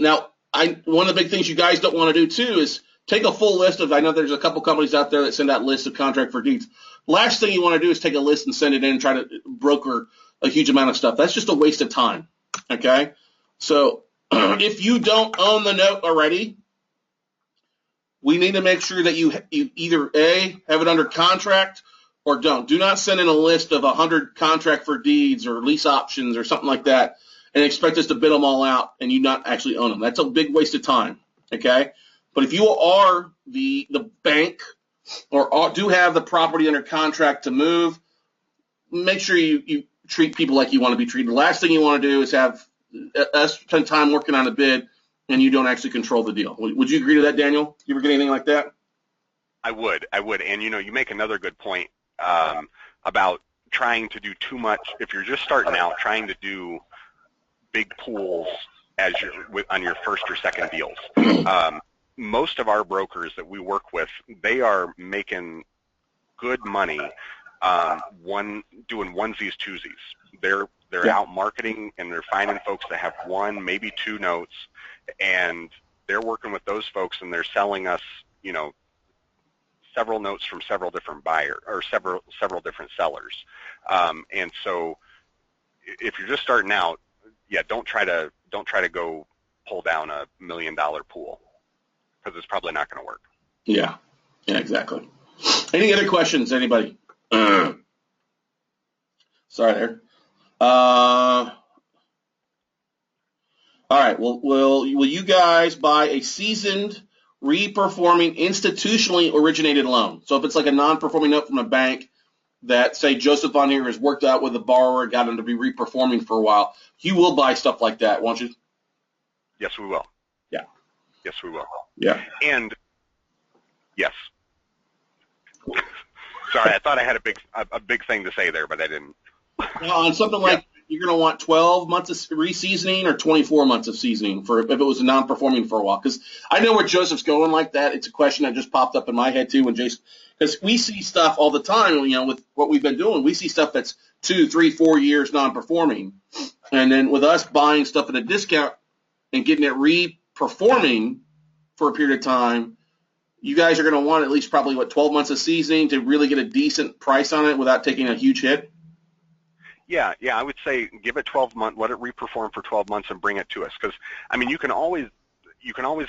one of the big things you guys don't want to do too is take a full list of. I know there's a couple companies out there that send out lists of contract for deeds. Last thing you want to do is take a list and send it in and try to broker a huge amount of stuff. That's just a waste of time. Okay, so if you don't own the note already, we need to make sure that you either A, have it under contract, or don't. Do not send in a list of 100 contract for deeds or lease options or something like that and expect us to bid them all out and you not actually own them. That's a big waste of time, okay? But if you are the bank or do have the property under contract to move, make sure you treat people like you want to be treated. The last thing you want to do is have us spend time working on a bid and you don't actually control the deal. Would you agree to that, Daniel? You ever get anything like that? I would. And, you make another good point about trying to do too much. If you're just starting out, trying to do big pools on your first or second deals. Most of our brokers that we work with, they are making good money doing onesies, twosies. They're out marketing and they're finding folks that have one, maybe two notes, and they're working with those folks and they're selling us, several notes from several different buyers or several different sellers. And so if you're just starting out, don't try to go pull down $1 million pool because it's probably not going to work. Yeah, exactly. Any other questions, anybody? Sorry there. All right. Well, will you guys buy a seasoned, re-performing, institutionally originated loan? So if it's like a non-performing note from a bank that, say, Joseph on here has worked out with the borrower, got him to be re-performing for a while, you will buy stuff like that, won't you? Yes, we will. Yeah. Yes, we will. Yeah. And yes. Sorry, I thought I had a big thing to say there, but I didn't. Well, on something like you're going to want 12 months of re-seasoning or 24 months of seasoning for if it was non-performing for a while. Because I know where Joseph's going like that. It's a question that just popped up in my head too when Jason, because we see stuff all the time. With what we've been doing, we see stuff that's 2, 3, 4 years non-performing, and then with us buying stuff at a discount and getting it re-performing for a period of time, you guys are going to want at least probably 12 months of seasoning to really get a decent price on it without taking a huge hit. Yeah, I would say give it 12 months, let it re-perform for 12 months, and bring it to us. Because you can always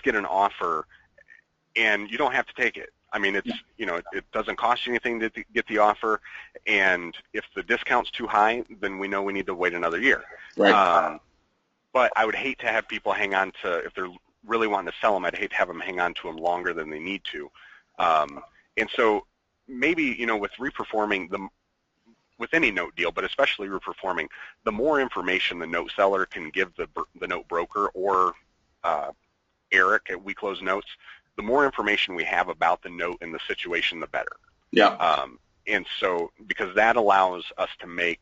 get an offer, and you don't have to take it. It's it doesn't cost you anything to get the offer, and if the discount's too high, then we know we need to wait another year. Right. But I would hate to have people hang on to, if they're really wanting to sell them, I'd hate to have them hang on to them longer than they need to. And so maybe, with reperforming with any note deal, but especially reperforming, the more information the note seller can give the note broker or Eric at We Close Notes, the more information we have about the note and the situation, the better. Yeah. And so, because that allows us to make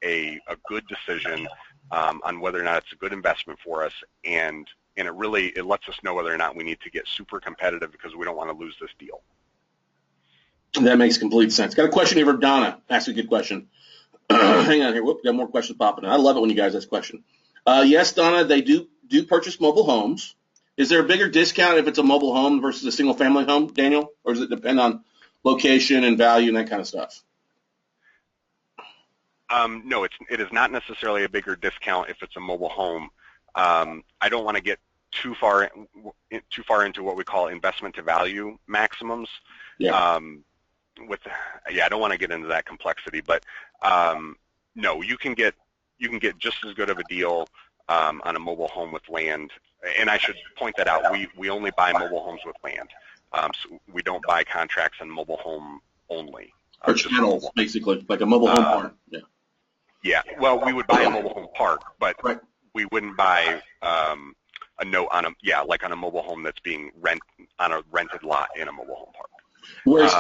a good decision on whether or not it's a good investment for us, and it lets us know whether or not we need to get super competitive because we don't want to lose this deal. That makes complete sense. Got a question here from Donna. Ask a good question. Hang on here. Whoop, got more questions popping in. I love it when you guys ask questions. Yes, Donna, they do purchase mobile homes. Is there a bigger discount if it's a mobile home versus a single-family home, Daniel? Or does it depend on location and value and that kind of stuff? No, it is not necessarily a bigger discount if it's a mobile home. I don't want to get too far into what we call investment to value maximums. Yeah. I don't want to get into that complexity, but no, you can get just as good of a deal on a mobile home with land. And I should point that out. We only buy mobile homes with land, so we don't buy contracts on mobile home only. Or channels, basically, like a mobile home park. Yeah. Yeah. Well, we would buy a mobile home park, but right. We wouldn't buy a note on a mobile home that's being on a rented lot in a mobile home park. Where it's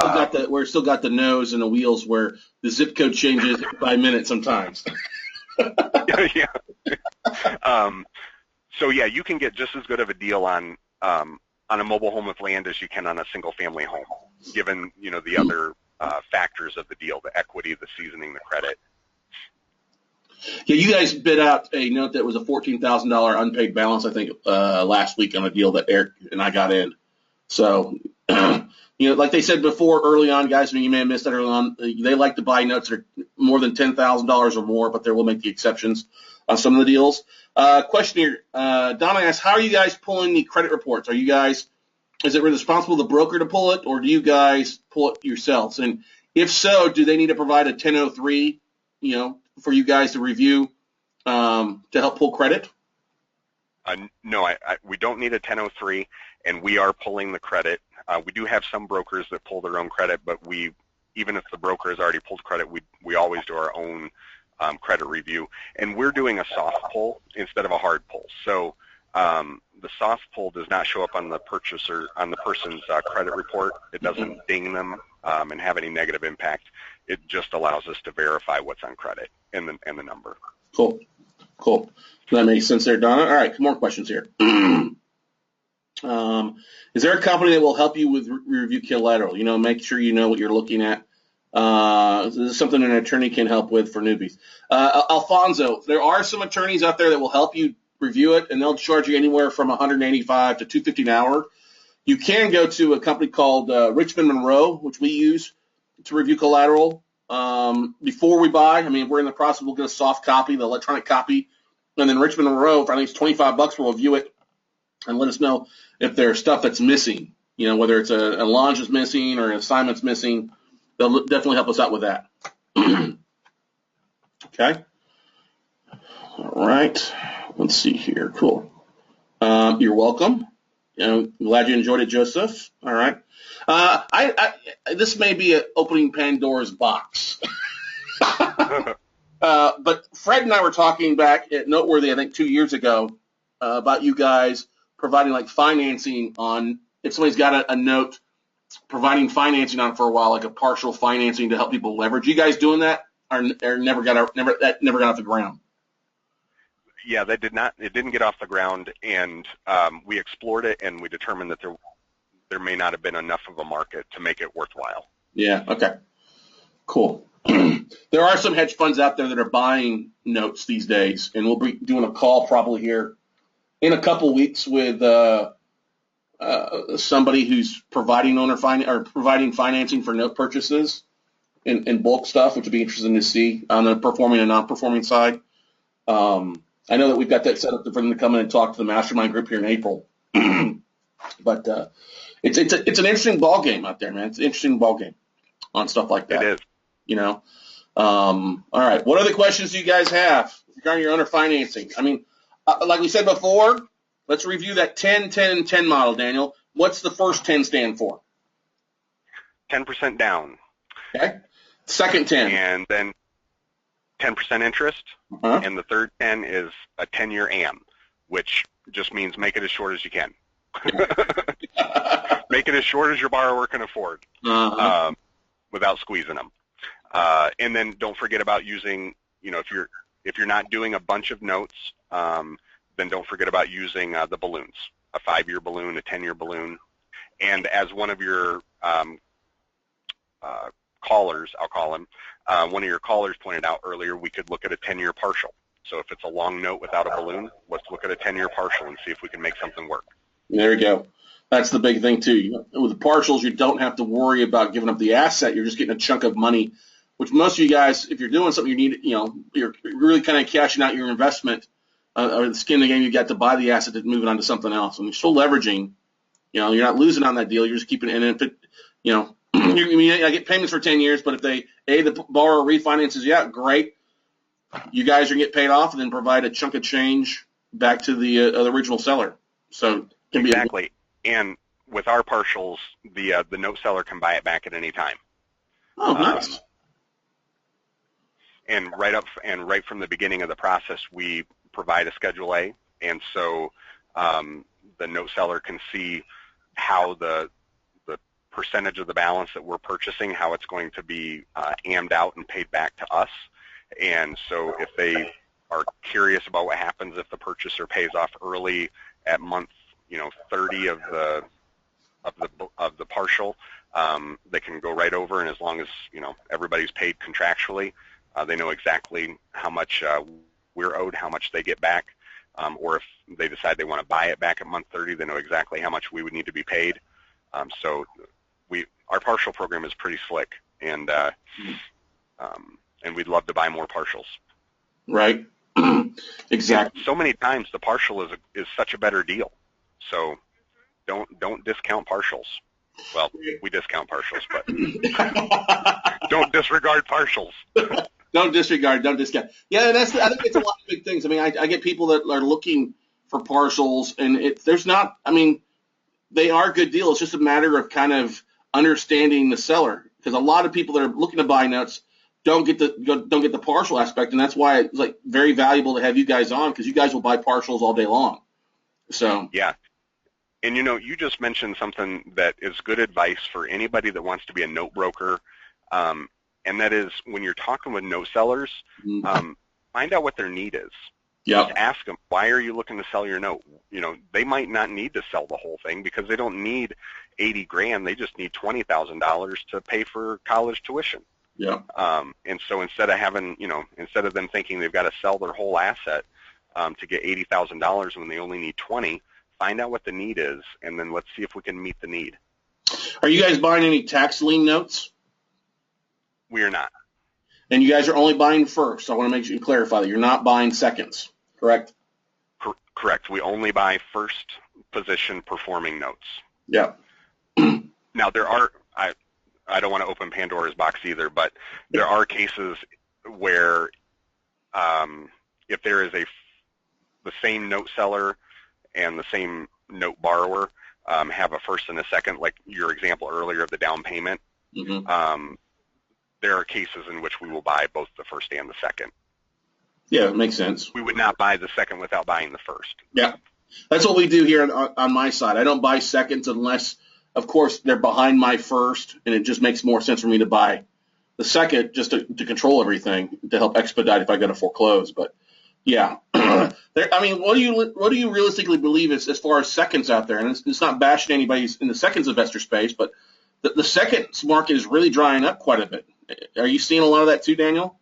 still got the nose and the wheels where the zip code changes by minute sometimes. Yeah. So yeah, you can get just as good of a deal on a mobile home with land as you can on a single family home, given the other factors of the deal, the equity, the seasoning, the credit. Yeah, you guys bid out a note that was a $14,000 unpaid balance, I think, last week on a deal that Eric and I got in. So, like they said before, early on, guys, you may have missed that early on, they like to buy notes that are more than $10,000 or more, but they will make the exceptions on some of the deals. Question here, Donna asks, how are you guys pulling the credit reports? Is it responsible the broker to pull it, or do you guys pull it yourselves? And if so, do they need to provide a 1003, for you guys to review to help pull credit? No, we don't need a 1003, and we are pulling the credit. We do have some brokers that pull their own credit, but even if the broker has already pulled credit, we always do our own credit review. And we're doing a soft pull instead of a hard pull. So the soft pull does not show up on the person's credit report. It doesn't ding them and have any negative impact. It just allows us to verify what's on credit and the number. Cool. That makes sense there, Donna. All right, more questions here. Is there a company that will help you with review collateral? Make sure you know what you're looking at. This is something an attorney can help with for newbies. Alfonso, there are some attorneys out there that will help you review it, and they'll charge you anywhere from $185 to $250 an hour. You can go to a company called Richmond Monroe, which we use to review collateral before we buy. We're in the process. We'll get a soft copy, the electronic copy, and then Richmond Monroe, for I think it's $25, will review it and let us know if there's stuff that's missing. Whether it's a launch is missing or an assignment's missing. They'll definitely help us out with that. Okay. All right. Let's see here. Cool. You're welcome. Glad you enjoyed it, Joseph. All right. This may be opening Pandora's box. But Fred and I were talking back at Noteworthy, I think 2 years ago, about you guys providing financing on, if somebody's got a note, providing financing on it for a while, like a partial financing to help people leverage. You guys doing that, or never got off the ground? Yeah, it didn't get off the ground, and we explored it, and we determined that there may not have been enough of a market to make it worthwhile. Yeah. Okay. Cool. There are some hedge funds out there that are buying notes these days, and we'll be doing a call probably here in a couple weeks with somebody who's providing providing financing for note purchases and bulk stuff, which would be interesting to see on the performing and non-performing side. I know that we've got that set up for them to come in and talk to the mastermind group here in April. But it's an interesting ball game out there, man. It's an interesting ball game on stuff like that. It is. All right. What other questions do you guys have regarding your owner financing? Like we said before, let's review that 10, 10, and 10 model, Daniel. What's the first 10 stand for? 10% down. Okay. Second 10. And then 10% interest. Uh-huh. And the third 10 is a 10-year AM, which just means make it as short as you can. Make it as short as your borrower can afford, without squeezing them. And then don't forget about using, if you're not doing a bunch of notes, then don't forget about using the balloons, a 5-year balloon, a 10-year balloon. And as one of your callers, I'll call him, one of your callers pointed out earlier, we could look at a 10-year partial. So if it's a long note without a balloon, let's look at a 10-year partial and see if we can make something work. There we go. That's the big thing, too. With the partials, you don't have to worry about giving up the asset. You're just getting a chunk of money, which most of you guys, if you're doing something you need, you're really kind of cashing out your investment or the skin in the game you got to buy the asset to move it on to something else. And you're still leveraging. You're not losing on that deal. You're just keeping it in. And if it, I get payments for 10 years, but if the borrower refinances you out, great. You guys are going to get paid off and then provide a chunk of change back to the original seller. So exactly. And with our partials, the note seller can buy it back at any time. Oh, nice. And right from the beginning of the process, we provide a Schedule A, and so the note seller can see how the percentage of the balance that we're purchasing, how it's going to be ammed out and paid back to us. And so if they are curious about what happens if the purchaser pays off early at month 30 of the partial, they can go right over, and as long as everybody's paid contractually, they know exactly how much we're owed, how much they get back, or if they decide they want to buy it back at month 30, they know exactly how much we would need to be paid. So our partial program is pretty slick, and we'd love to buy more partials. Right. Exactly. So many times the partial is such a better deal. So don't discount partials. Well, we discount partials, but don't disregard partials. Don't discount. Yeah, and I think it's a lot of big things. I mean, I get people that are looking for partials, and they are good deals. It's just a matter of kind of understanding the seller, because a lot of people that are looking to buy notes don't get the partial aspect, and that's why it's like very valuable to have you guys on, because you guys will buy partials all day long. So yeah. And you just mentioned something that is good advice for anybody that wants to be a note broker, and that is when you're talking with note sellers, find out what their need is. Yeah. Just ask them, why are you looking to sell your note? They might not need to sell the whole thing because they don't need $80,000. They just need $20,000 to pay for college tuition. Yeah. And so instead of them thinking they've got to sell their whole asset to get $80,000 when they only need 20, find out what the need is, and then let's see if we can meet the need. Are you guys buying any tax lien notes? We are not. And you guys are only buying first. I want to make sure you clarify that you're not buying seconds, correct? Correct. We only buy first position performing notes. Yeah. Now there are, I don't want to open Pandora's box either, but there are cases where if there is the same note seller and the same note borrower have a first and a second, like your example earlier of the down payment, there are cases in which we will buy both the first and the second. Yeah, it makes sense. We would not buy the second without buying the first. Yeah, that's what we do here on my side. I don't buy seconds unless, of course, they're behind my first, and it just makes more sense for me to buy the second just to control everything, to help expedite if I got to foreclose. But yeah, what do you realistically believe as far as seconds out there? And it's not bashing anybody in the seconds investor space, but the seconds market is really drying up quite a bit. Are you seeing a lot of that too, Daniel?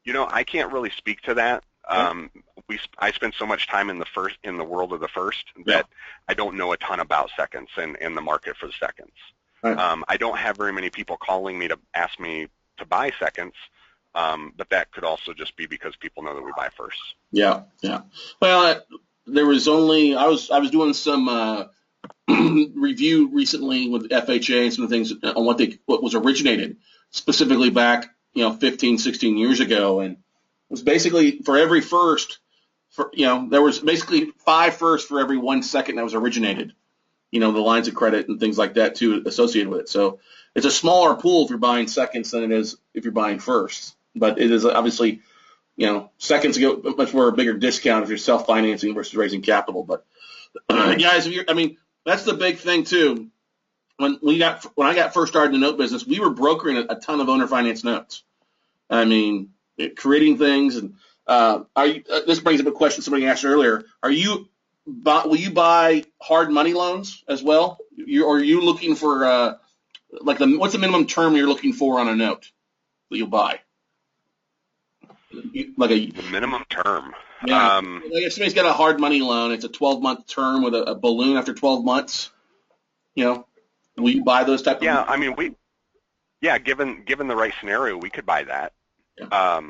I can't really speak to that. I spend so much time in the world of the first that I don't know a ton about seconds and the market for the seconds. Right. I don't have very many people calling me to ask me to buy seconds, but that could also just be because people know that we buy first. Yeah. Well, there was only I was doing some review recently with FHA and some of the things on what was originated specifically back 15, 16 years ago, and it was basically for every first, there was basically 5 firsts for every 1 second that was originated. the lines of credit and things like that too associated with it. So it's a smaller pool if you're buying seconds than it is if you're buying firsts. But it is obviously, seconds get much more a bigger discount if you're self-financing versus raising capital. But guys, that's the big thing too. When I got first started in the note business, we were brokering a ton of owner finance notes. Creating things, and this brings up a question somebody asked earlier. Will you buy hard money loans as well? Or are you looking for what's the minimum term you're looking for on a note that you'll buy? The minimum term. Yeah. If somebody's got a hard money loan, it's a 12-month term with a balloon after 12 months. Will you buy those type of? Yeah, given the right scenario, we could buy that. Yeah.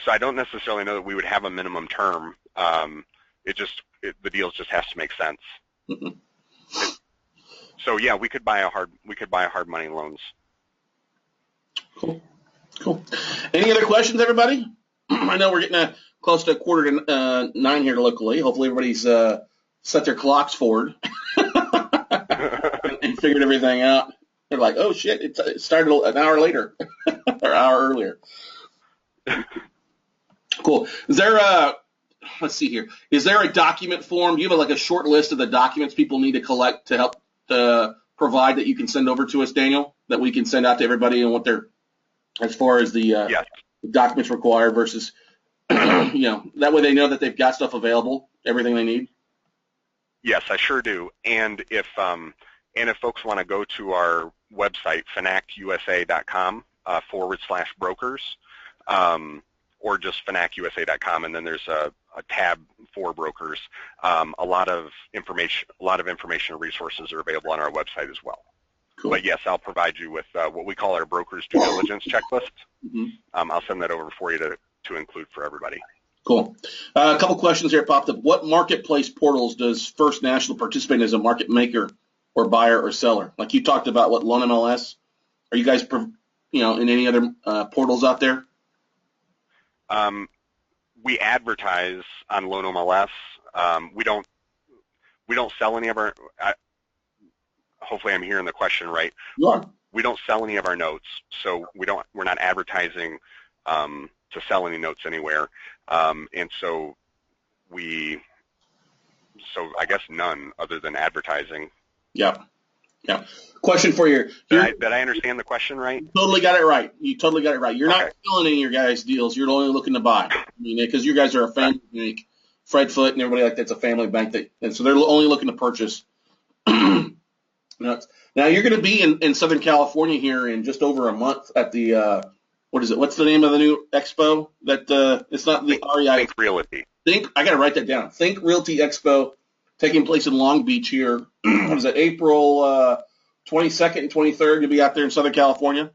So I don't necessarily know that we would have a minimum term. The deals just has to make sense. Mm-hmm. So yeah, we could buy a hard money loans. Cool. Any other questions, everybody? I know we're getting close to 8:45 here locally. Hopefully everybody's set their clocks forward and figured everything out. They're like, oh shit, it started an hour later or an hour earlier. Cool. Is there let's see here. Is there a document form? Do you have a short list of the documents people need to collect to help provide that you can send over to us, Daniel, that we can send out to everybody and what they're, as far as the documents required versus, that way they know that they've got stuff available, everything they need? Yes, I sure do. And if folks want to go to our website, finacusa.com /brokers, or just finacusa.com, and then there's a tab for brokers. A lot of information and resources are available on our website as well. Cool. But yes, I'll provide you with what we call our broker's due diligence checklist. Mm-hmm. I'll send that over for you to include for everybody. Cool. A couple questions here popped up. What marketplace portals does First National participate in as a market maker or buyer or seller? Like you talked about, what, Loan MLS? Are you guys, in any other portals out there? We advertise on Loan MLS. We don't sell any of our. Hopefully, I'm hearing the question right. You are. We don't sell any of our notes, so we're not advertising to sell any notes anywhere, and so I guess none other than advertising. Yeah. Question for you. Did I understand the question right? You totally got it right. You're not selling any of your guys' deals. You're only looking to buy. Because you guys are a family bank. Fred Foote and everybody like that's a family bank, and so they're only looking to purchase. Now you're going to be in Southern California here in just over a month at the what is it? What's the name of the new expo? That it's not the REI. Think Realty. I got to write that down. Think Realty Expo, taking place in Long Beach here. What is it? April 22nd and 23rd. You'll be out there in Southern California.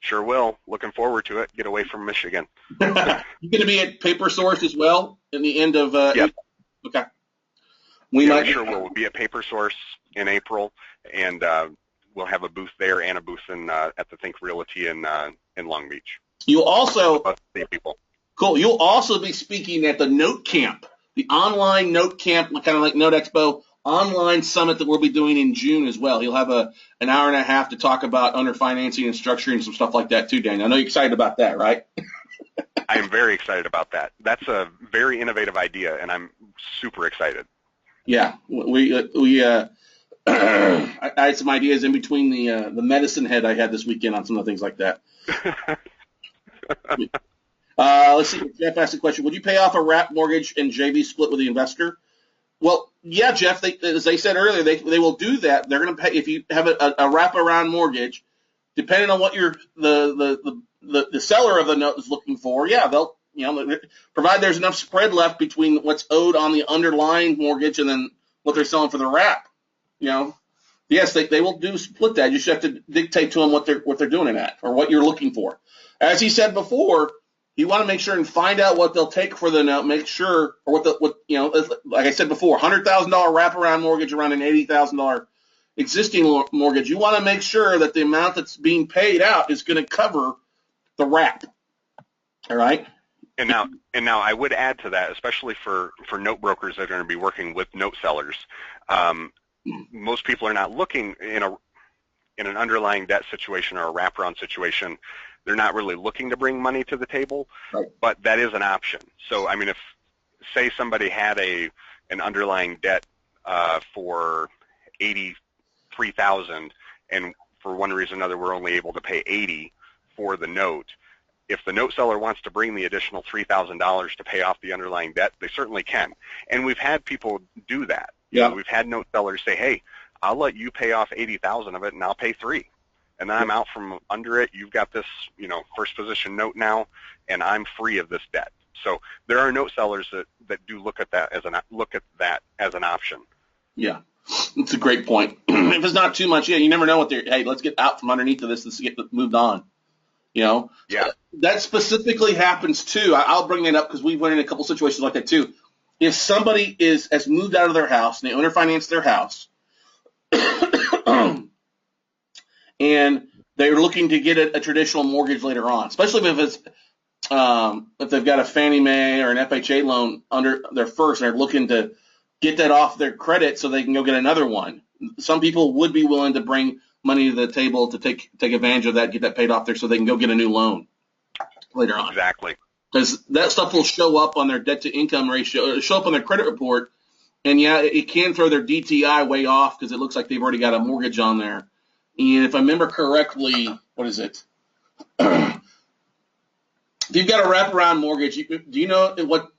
Sure will. Looking forward to it. Get away from Michigan. You're going to be at Paper Source as well in the end of Yep. Okay. We will be at Paper Source in April, and we'll have a booth there and a booth at the Think Realty in Long Beach. You'll also people. Cool. You'll also be speaking at the Note Camp, the online Note Camp, kind of like Note Expo online summit that we'll be doing in June as well. You'll have an hour and a half to talk about owner financing and structuring, some stuff like that too, Daniel. I know you're excited about that, right? I am very excited about that. That's a very innovative idea, and I'm super excited. Yeah, I had some ideas in between the medicine head I had this weekend on some of the things like that. Let's see. Jeff asked a question. Would you pay off a wrap mortgage and JV split with the investor? Well, yeah, Jeff. As they said earlier, they will do that. They're going to pay if you have a wraparound mortgage, depending on what the seller of the note is looking for. Yeah, they'll provide there's enough spread left between what's owed on the underlying mortgage and then what they're selling for the wrap. Yes, they will do split that. You just have to dictate to them what they're doing it at or what you're looking for. As he said before, you want to make sure and find out what they'll take for the note. Make sure, or like I said before, $100,000 wraparound mortgage around an $80,000 existing mortgage. You want to make sure that the amount that's being paid out is going to cover the wrap. All right. And now I would add to that, especially for note brokers that are going to be working with note sellers. most people are not looking in an underlying debt situation or a wraparound situation. They're not really looking to bring money to the table, Right. but that is an option. So, I mean, if, say, somebody had an underlying debt for $83,000, and for one reason or another we're only able to pay $80,000 for the note, if the note seller wants to bring the additional $3,000 to pay off the underlying debt, they certainly can. And we've had people do that. Yeah. We've had note sellers say, hey, I'll let you pay off $80,000 of it, and I'll pay $3,000. And then I'm out from under it. You've got this, first position note now, and I'm free of this debt. So there are note sellers that do look at that as an option. Yeah, it's a great point. If it's not too much, you never know what they're. Hey, let's get out from underneath of this. Let's get moved on. Yeah. That specifically happens too. I'll bring that up because we've run in a couple situations like that too. If somebody has moved out of their house and they owner financed their house, and they're looking to get a traditional mortgage later on, especially if it's if they've got a Fannie Mae or an FHA loan under their first, and they're looking to get that off their credit so they can go get another one. Some people would be willing to bring money to the table to take advantage of that, get that paid off there so they can go get a new loan later on. Exactly. Because that stuff will show up on their debt-to-income ratio, it'll show up on their credit report, and it can throw their DTI way off because it looks like they've already got a mortgage on there. And if I remember correctly, what is it? If you've got a wraparound mortgage, do you know what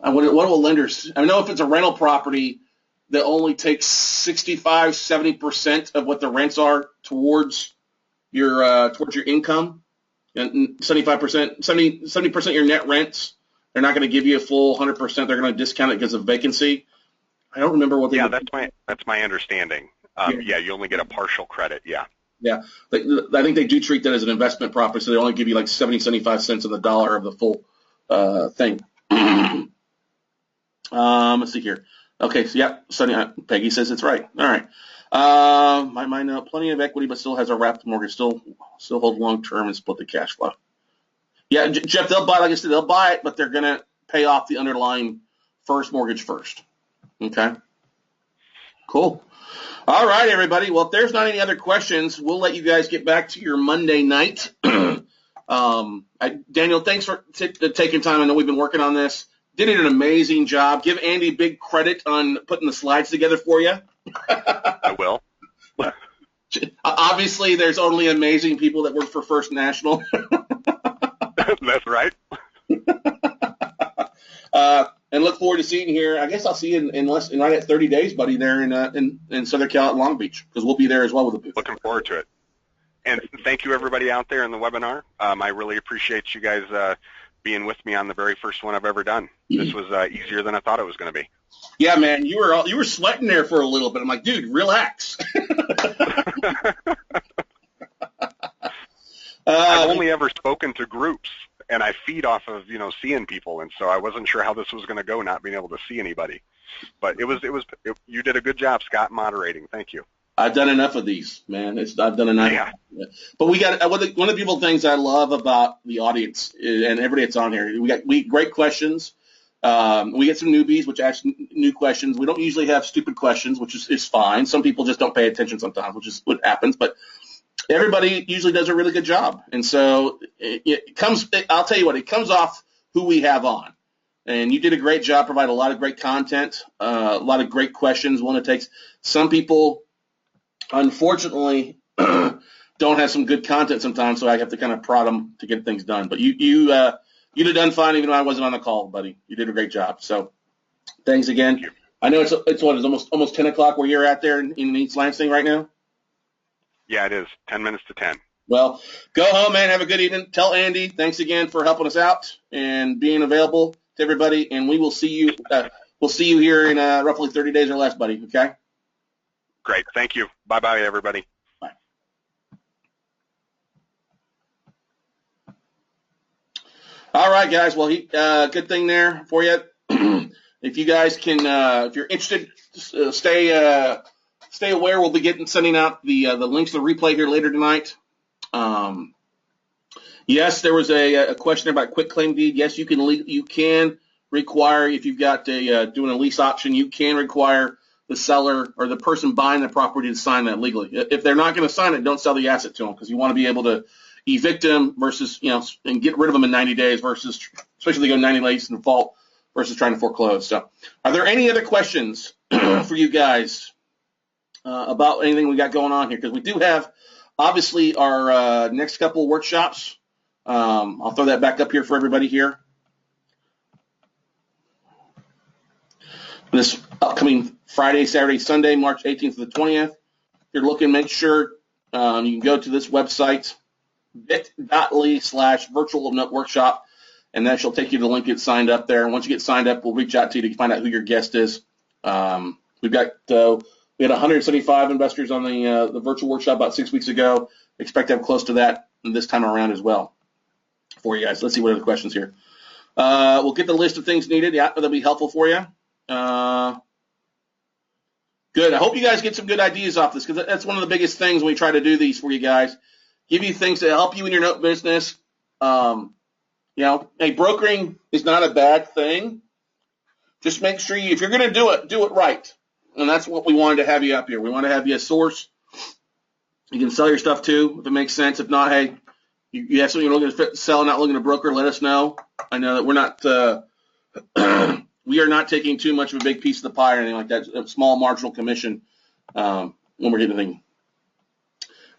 will lenders? I know if it's a rental property that only takes 65, 70% of what the rents are towards your income, and 70% of your net rents. They're not going to give you a full 100%. They're going to discount it because of vacancy. I don't remember what they. Yeah, that's my understanding. You only get a partial credit. Yeah. Yeah, I think they do treat that as an investment property, so they only give you like 75 cents on the dollar of the full thing. Let's see here. Okay, so Peggy says it's right. All right. My mind now, plenty of equity, but still has a wrapped mortgage. Still hold long term and split the cash flow. Yeah, Jeff, they'll buy. Like I said, they'll buy it, but they're gonna pay off the underlying first mortgage first. Okay. Cool. All right, everybody. Well, if there's not any other questions, we'll let you guys get back to your Monday night. Daniel, thanks for taking time. I know we've been working on this. Did an amazing job. Give Andy big credit on putting the slides together for you. I will. Obviously, there's only amazing people that work for First National. That's right. And look forward to seeing you here. I guess I'll see you in right at 30 days, buddy, there in Southern Cal at Long Beach, because we'll be there as well with the booth. Looking forward to it. And thank you, everybody out there in the webinar. I really appreciate you guys being with me on the very first one I've ever done. This was easier than I thought it was going to be. Yeah, man, you were sweating there for a little bit. I'm like, dude, relax. I've only ever spoken to groups, and I feed off of seeing people, and so I wasn't sure how this was going to go, not being able to see anybody. But you did a good job, Scott, moderating. Thank you. I've done enough of these, man. I've done enough. Yeah. But we got one of the beautiful things I love about the audience and everybody that's on here. We got great questions. We get some newbies, which ask new questions. We don't usually have stupid questions, which is fine. Some people just don't pay attention sometimes, which is what happens. But everybody usually does a really good job. And so I'll tell you what, it comes off who we have on. And you did a great job, provide a lot of great content, a lot of great questions. One that takes some people, unfortunately, don't have some good content sometimes, so I have to kind of prod them to get things done. But you'd have done fine even though I wasn't on the call, buddy. You did a great job. So thanks again. Thank you. I know it's almost 10 o'clock where you're at there in East Lansing right now? Yeah, it is. 10 minutes to 10. Well, go home, man. Have a good evening. Tell Andy, thanks again for helping us out and being available to everybody. And we will see you. We'll see you here in roughly 30 days or less, buddy. Okay? Great. Thank you. Bye-bye, everybody. Bye. All right, guys. Well, good thing there for you. If you guys can, if you're interested, stay aware. We'll be sending out the links to the replay here later tonight. Yes, there was a question about quitclaim deed. Yes, you can require, if you've got doing a lease option, you can require the seller or the person buying the property to sign that legally. If they're not going to sign it, don't sell the asset to them, because you want to be able to evict them versus, and get rid of them in 90 days versus, especially if they go 90 days in default versus trying to foreclose. So are there any other questions for you guys about anything we got going on here? Because we do have, obviously, our next couple workshops. I'll throw that back up here for everybody here. This upcoming Friday, Saturday, Sunday, March 18th to the 20th. If you're looking, make sure you can go to this website, bit.ly/virtual note workshop, and that shall take you to the link. Get signed up there. And once you get signed up, we'll reach out to you to find out who your guest is. We had 175 investors on the virtual workshop about 6 weeks ago. Expect to have close to that this time around as well for you guys. Let's see what are the questions here. We'll get the list of things needed. Yeah, that'll be helpful for you. Good. I hope you guys get some good ideas off this, because that's one of the biggest things when we try to do these for you guys. Give you things to help you in your note business. Hey, brokering is not a bad thing. Just make sure if you're going to do it right. And that's what we wanted to have you up here. We want to have you a source you can sell your stuff to, if it makes sense. If not, hey, you have something you're looking to sell, not looking to broker, let us know. I know that we're not we are not taking too much of a big piece of the pie or anything like that. A small marginal commission when we're getting anything.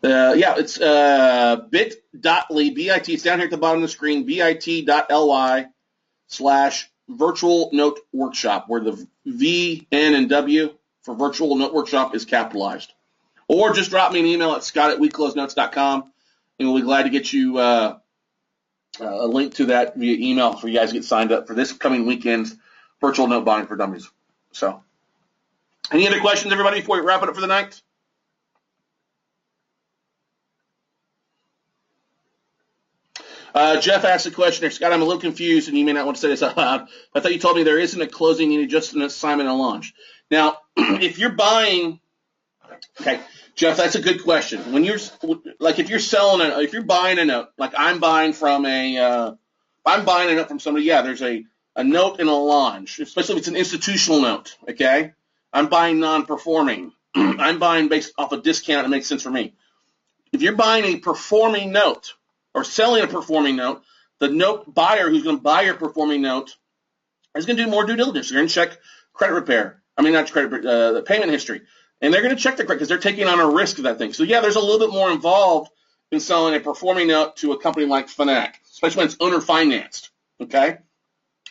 It's bit.ly, BIT. It's down here at the bottom of the screen, bit.ly/virtual note workshop, where the V, N, and W for virtual note workshop is capitalized. Or just drop me an email at scott@weclosenotes.com, and we'll be glad to get you a link to that via email for you guys to get signed up for this coming weekend's virtual note buying for dummies. So, any other questions, everybody, before we wrap it up for the night? Jeff asked a question there. Scott, I'm a little confused, and you may not want to say this out loud. I thought you told me there isn't a closing needed, just an assignment and launch. Now, if you're buying, okay, Jeff, that's a good question. When you're if you're buying a note, like I'm buying a note from somebody. Yeah, there's a note and a launch, especially if it's an institutional note. Okay, I'm buying non-performing. I'm buying based off a discount. It makes sense for me. If you're buying a performing note, or selling a performing note, the note buyer who's going to buy your performing note is going to do more due diligence. They're going to check the payment history. And they're going to check the credit, because they're taking on a risk of that thing. So, yeah, there's a little bit more involved in selling a performing note to a company like Fanac, especially when it's owner financed, okay?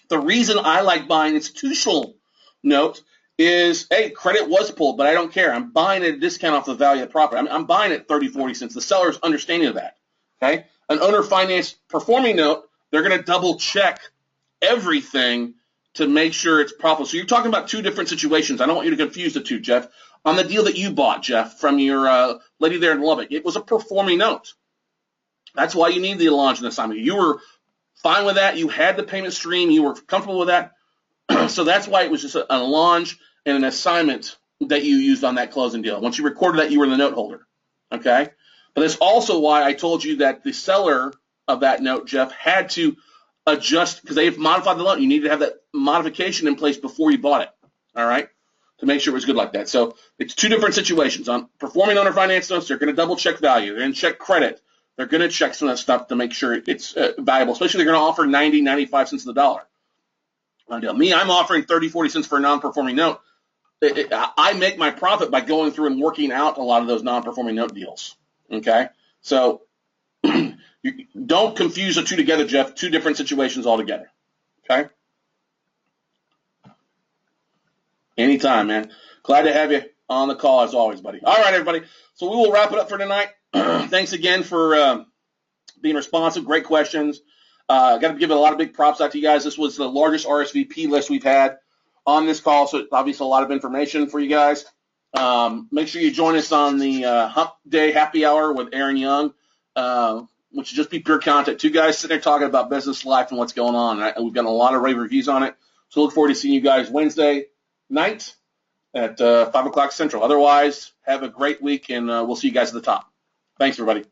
The reason I like buying institutional notes is, hey, credit was pulled, but I don't care. I'm buying at a discount off the value of the property. I'm buying at 30, 40 cents. The seller's understanding of that, okay? An owner-financed performing note, they're going to double-check everything to make sure it's profitable. So you're talking about two different situations. I don't want you to confuse the two, Jeff. On the deal that you bought, Jeff, from your lady there in Lubbock, it was a performing note. That's why you need the launch and assignment. You were fine with that. You had the payment stream. You were comfortable with that. So that's why it was just a launch and an assignment that you used on that closing deal. Once you recorded that, you were the note holder, okay? But that's also why I told you that the seller of that note, Jeff, had to adjust, because they've modified the loan. You need to have that modification in place before you bought it, all right, to make sure it was good like that. So it's two different situations. On performing owner finance notes, they're going to double-check value. They're going to check credit. They're going to check some of that stuff to make sure it's valuable, especially if they're going to offer 90, 95 cents of the dollar. Me, I'm offering 30, 40 cents for a non-performing note. I make my profit by going through and working out a lot of those non-performing note deals. Okay, so you don't confuse the two together, Jeff. Two different situations altogether. Okay. Anytime, man. Glad to have you on the call as always, buddy. All right, everybody. So we will wrap it up for tonight. Thanks again for being responsive. Great questions. Got to give a lot of big props out to you guys. This was the largest RSVP list we've had on this call, so obviously a lot of information for you guys. Make sure you join us on the Hump Day Happy Hour with Aaron Young, which is just be pure content. Two guys sitting there talking about business, life, and what's going on. We've got a lot of rave reviews on it. So look forward to seeing you guys Wednesday night at 5 o'clock Central. Otherwise, have a great week, and we'll see you guys at the top. Thanks, everybody.